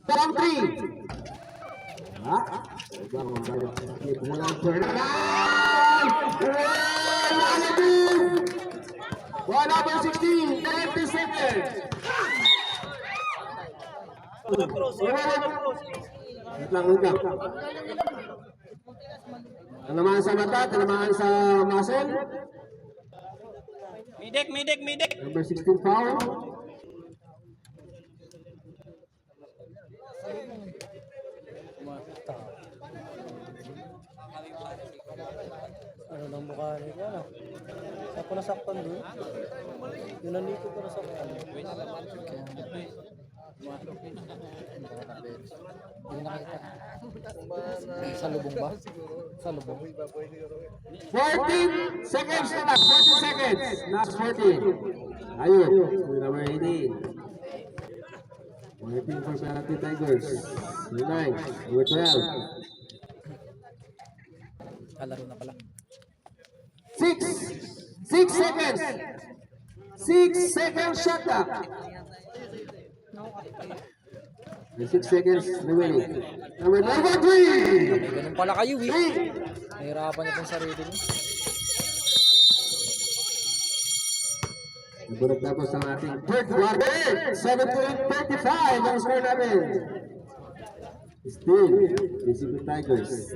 Round 3. One number 16, 90 seconds. Wait lang. Tinamaan sa mata, tinamaan sa muscle. Midek. Number 16 foul. Ano nang mukha niya, ano? Saan ko nasaktan doon? Yun nandito ko nasaktan. Sa lubong ba? Sa lubong. 14 seconds na lang. 40 seconds. Last 40. Ayun. Number 18. Waiting for penalty Tigers. Number 9. Number 12. Kalaro na pala. 6 seconds. 6 seconds shot clock. 6 seconds remaining. Number 3. Ganun pala kayo eh. Nahirapan niyo pong sarili niyo. Nagunod na po sa ating third quarter. 17-35 ang score namin. Still, Pacific Tigers.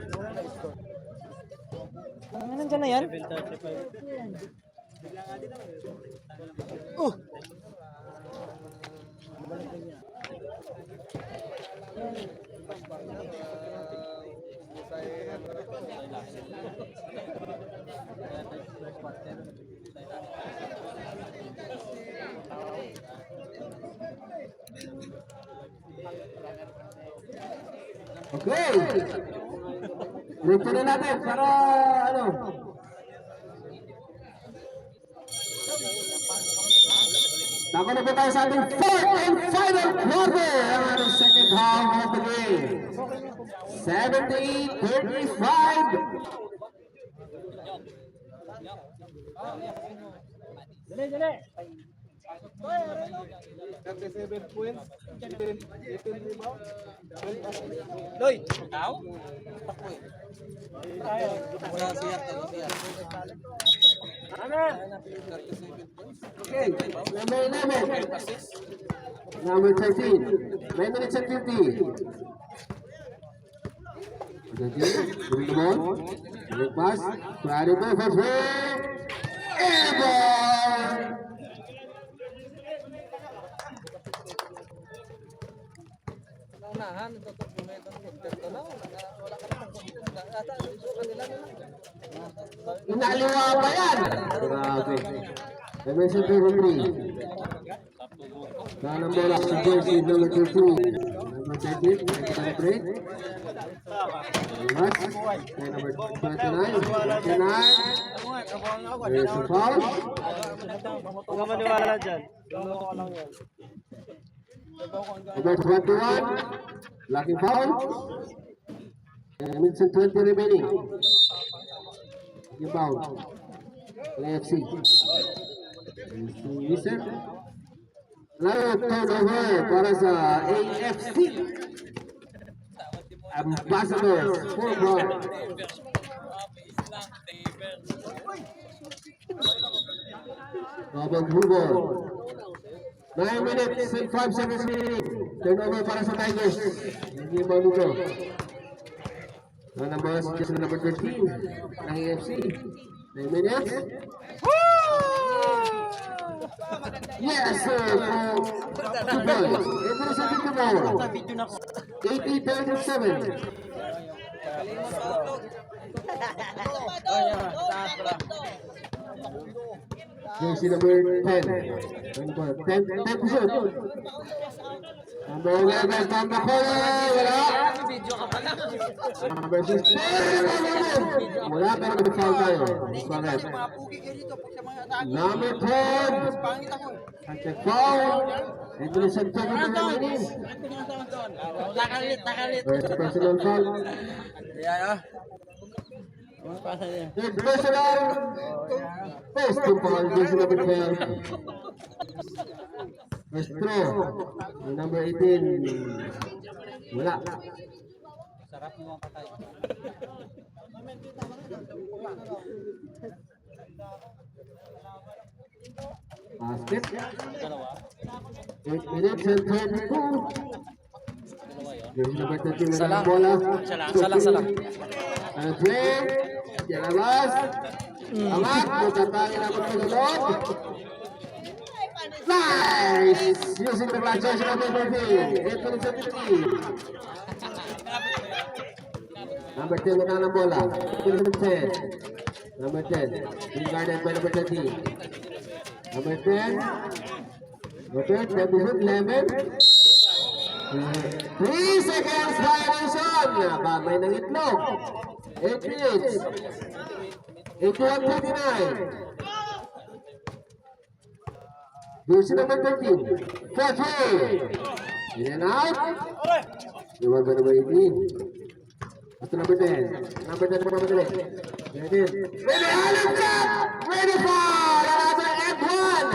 Ano nandiyan na yan? Okay. Rito na natin para ano. Tako na po tayo sa ating fourth and final quarter. Ang ating second half of the game. 78-35. Loy! Ikaw? Wala siya. Okay. Number 11. Number 13. 9 minutes and 50. Bring the ball. Bring pass. Try to go for three. Airball. Inaliwa pa yan. Grabe. Dimension 23. Kanan bola sa jersey number 13. Number 13. Break. Relax. Okay, number 29. 29. There's a foul. Huwag ka maniwala dyan. Loko lang yan. Number 21. Blocking foul. And minutes and 20 remaining. Rebound. AFC. Mister. Laro turnover para sa AFC. Ambassadors. 4 ball. Double blue ball. 9 minutes and 5 seconds remaining. Turnover para sa Tigers. Hindi ba nito? Number 13 ng AFC. 9 minutes. Yes, sir. 2 points. Ito na sa 2 ball. 80-37. Jersey number 10. 10 to shoot. Number 11, Tom Bacoy. Wala. Number 16. Wala, pero mag-foul tayo. Correct. Number 12. Check foul. Regulation check ito na mainin. First personal foul. Third personal. First team foul. Jersey number 12. First throw. Number 18. Wala. Basket. 8 minutes and 22. Jersey number 13 na ng bola. Salang. Ang play. Jalabas. Amat. Butatangin naman sa loob. Nice! Using the black jersey number 13. 8 minutes and 15. Number 10 na ng bola. 8 minutes and 10. Number 10. Being guarded by number 13. Number 10. Number 10. 11. 3 seconds violation. Babay ng itlog. 8 minutes. 81-29. Jersey number 13. 4-3. In and out. Iwan by number 18. Ito number 10. Number 10 number 3. Ready. Ready. Alam shot. Ready for another F1.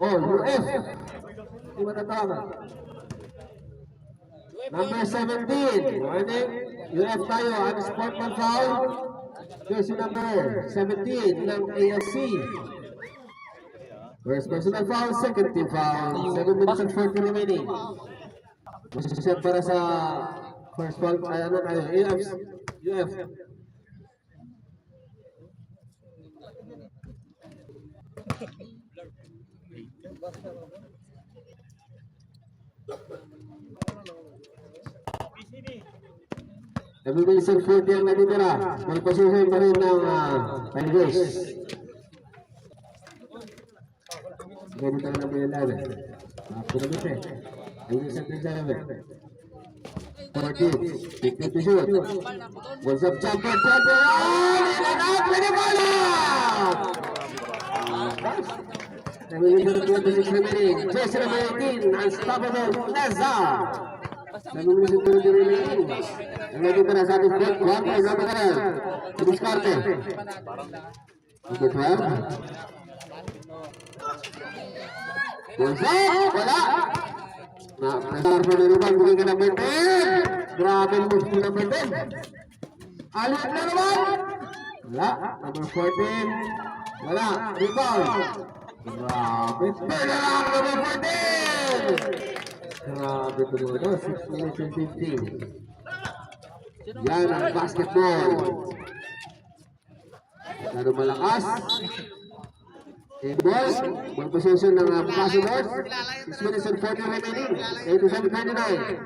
Oh, UF. Hindi matatama. Number 17. Warning. UF tayo. Ang sportman foul. Jersey number 17 ng AFC. First personal foul, second team foul. 7 minutes and 40 remaining. Masiset para sa first foul, AFC. UF. Everybody sa 40 ang natitira. May position pa rin ng Tigers. Ganito tayo ng P11. After the bit Ayun sa P11. 40. Pick to shoot. What's up, jumper? Jumper! Oh! And out with the ball! Everybody sa 26 remaining. Jersey number 18. Unstoppable Lazar. 7 minutes and 20 remaining. Ang natitira sa ating spot, 1 point na makaral. Diskarte. Okay, 12. Bulsa! Wala! Na-pressure po na naman, bigay ka number 10. Grabe ang moves po number 10. Alit na naman! Wala. Number 14. Wala. Rebound. Grabe. Pwede lang number 14! Grabe po naman. 6 minutes and 15. Yan ang basketball. Lalo malakas. Ball possession ng Pasadors. 6 minutes and 40 remaining. 87-29.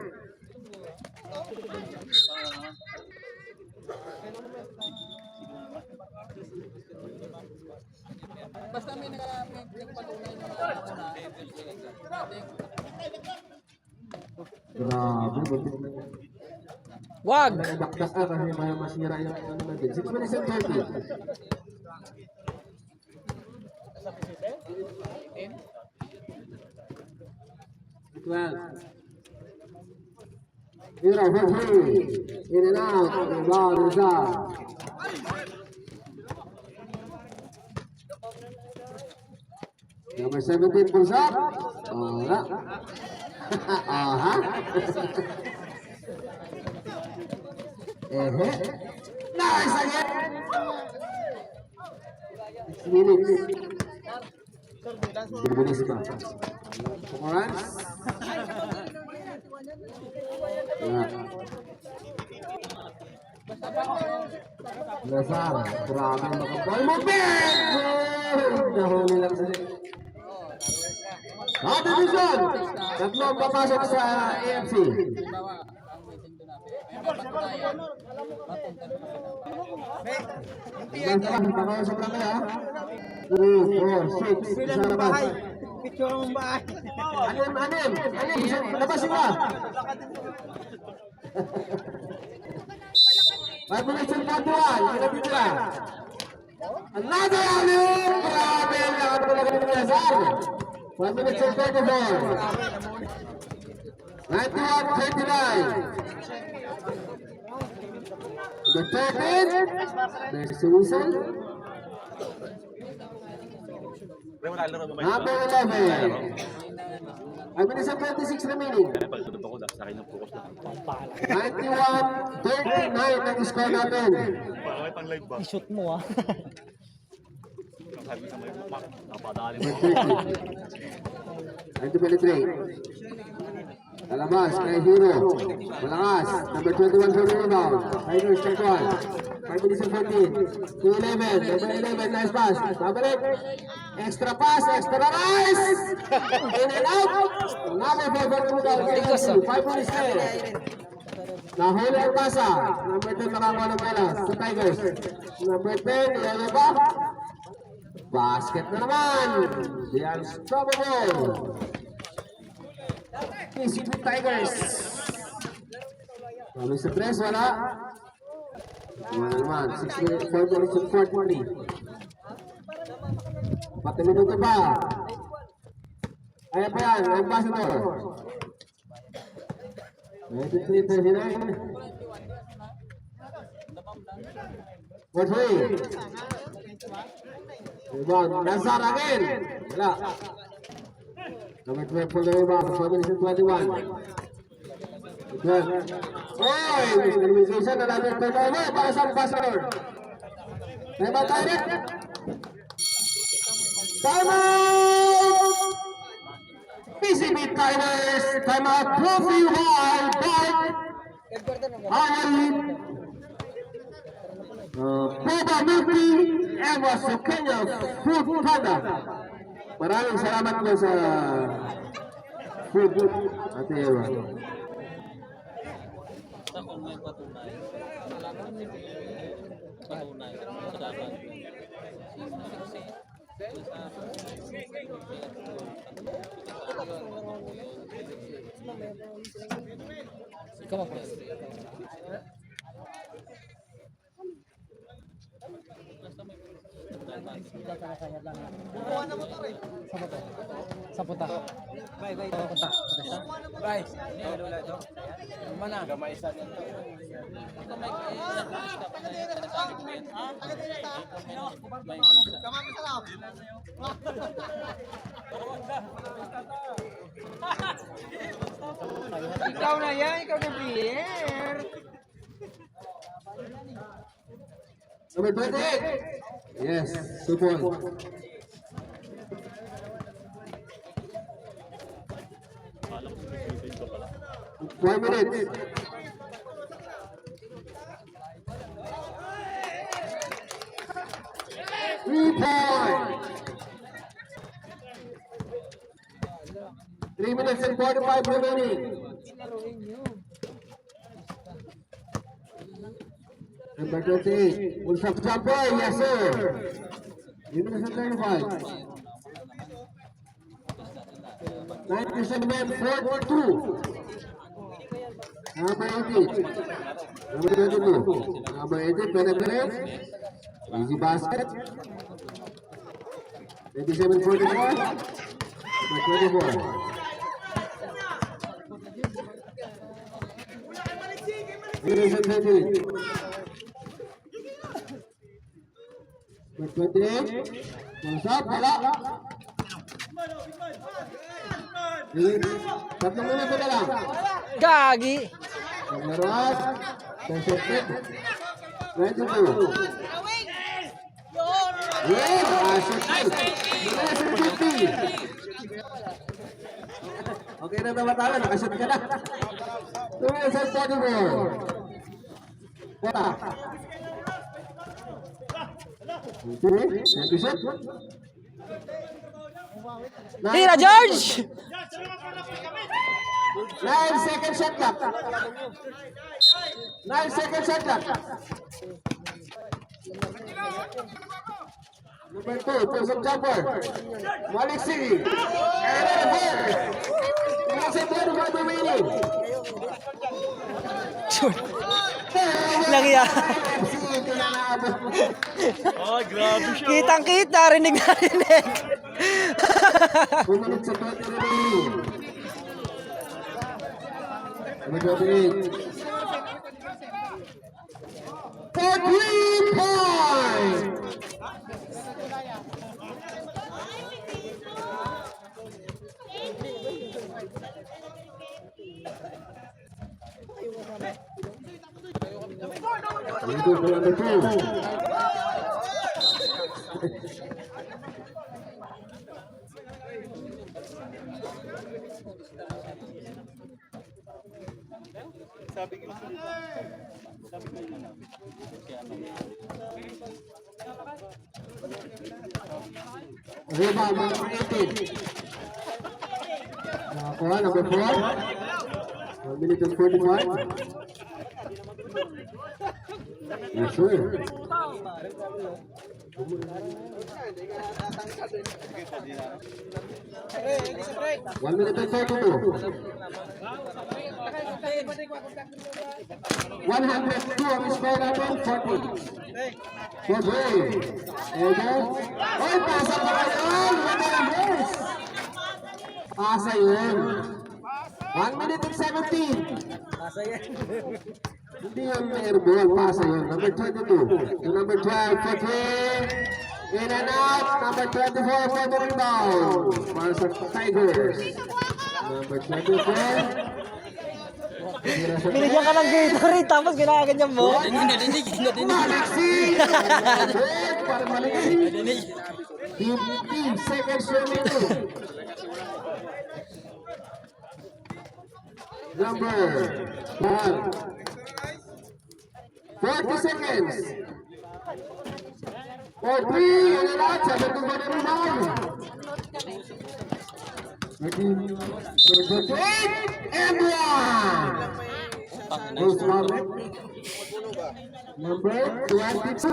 Basta may nagpatunay na Grabe. Wag! Baktas kasi may masira yung ano natin. 6 minutes and 30. Zero for 3. In and out. The ball is out. Number 17 pulls up. Wala. Aha. Nice again. 6 minutes. Berbunis pa. Pukulan. Lasar. Grabe makapal mo. Nahuli lang sa division. Tatlong papasok sa AFC. Pakausap lang kayo, ha? 2, 4, 6. Isa labas. Picture mong bahay. Anim. Labas sila. 5 minutes and 41. Ilapit sila. Another alley. Grabe. Lakas talaga ni Cesar. 5 minutes and 34. 91-29. The 13. There's the whistle. Number 11. 5 minutes and 26 remaining. 91-39 ang score natin. I-shoot mo ah. 93. Alabas, kay Hero. Malakas. Number 21 for the rebound. Tigers, check 1. 5 minutes and 14. To 11. Number 11, nice pass. Babalik. Extra pass, extra rise. In and out. Number 4 for the rebound. 5 minutes left. Nahuli ang pasa. Number 10 nakakuha ng bola sa Tigers. Number 10, yellow ba? Basket na naman. The unstoppable PCB Tigers. Kami sa press, wala. Wala naman. 6 minutes, 4 minutes and 43. 4 minuto pa. Ayan pa yan, ang ambassador. 23-39. For 3. Rebound, Nazar again. Wala. Number 12 for the rebound, 4 minutes and 21. Oy! Miscommunication, another turnover para sa ambassador. Time out, direct. Time out! PCB Tigers, time out, trophy wide by Boba Milky and Wasukenya Food Panda. Maraming salamat po sa food at Ewa. Kung may patunay, sa dapat. Ikaw ako. Sa puta. Bye. Puta. Bye. Mana? Gamay isa niyan. Ikaw na yan, ikaw na player. Number 28. Yes, 2 points. One minute. Three-point. 3 minutes and 45 remaining. Number 28. Ulsap jumper, yes sir. 3 minutes and 35. 97 men, 4-2. Number 18. Number 22. Number 18, penetrate. Easy basket. 27-44. Number 24. Number 17. Number 28. Pulsap, wala. 3 minuto na lang. Gagi! Paglaruan. Concepted. 22. Yes! Asset. 50. Okay na naman tayo. Nakashoot ka na. 2 minutes and 44. Wala. Okay. Shot. Tira, George! 9 seconds shot clock. 9 seconds shot clock. Number 2, Joseph Jumper. Malik Singh. And reverse. Nasa 25 remaining. Lang yan. Oh, grabe siya. Kitang-kita, rinig na rinig. 2 minutes and 20 remaining. Number 28. For 3 points. Itu bola betul. Rebound number 18. Nakakuha number 4. 1 minute and 41. Yes, sir. 1 minute and 32. 102 ang score natin, 40. Okay. Ego. Oy, pasa pa yun! Matalas! Pasa yun. 1 minute and 17. Hindi yung airball, pasa yun. Number 22 to number 12 for 3. In and out. Number 24 for the rebound. Para sa Tigers. Number 24. Binigyan ka ng Gatorade tapos ginaganyan mo. Maliksi! Para maliksi. 15 seconds remaining. Number 1. 40 seconds. For 3, and out, 7 to 1 rebound. 28 and 1. Goes Robert. Number 22.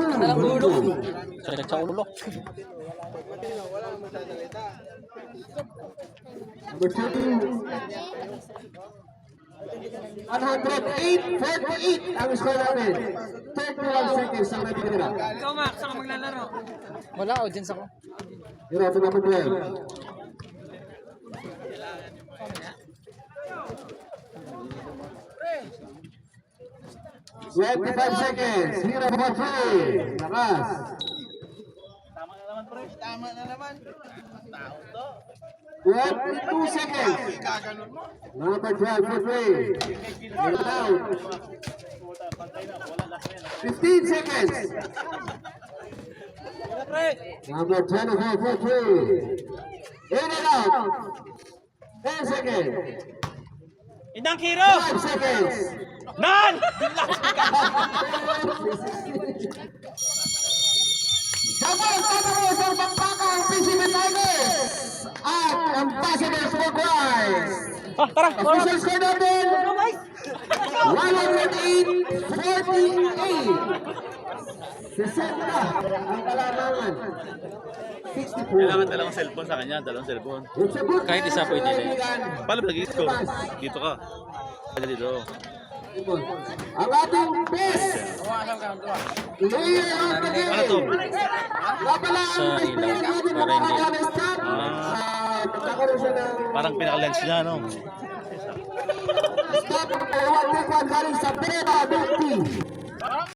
Sakit sa ulo. Number 2. 108-48 ang score natin. 31 seconds ang natitira. Ikaw, Max, saan ka maglalaro? Wala, audience ako. Hero to number 12. $25 seconds. Hero for 3. Lakas. Tama na naman. 22 seconds. Number 12 for 3. Get out. 15 seconds. Number 24 for 3. In and out. 10 seconds. Inang Kiro! 5 seconds. Nan! Dapat tatalo sa bakbakang PCB Tigers at Ambassadors for Christ. Tara, Official score natin 108-48. 60 ang kalamangan. 64. Kailangan dalawang cellphone sa kanya, dalawang cellphone. It's a good Kahit isa pwede din. kaibigan. Paano nag-score? Dito ka. Kaya dito. Ang ating best player of the game. Ano to? Napala ang best player natin na makakalis stop. Nagkakaroon siya ng Parang pinaka-lens niya, no? stop. Ang 1-1 galing sa Breda 50.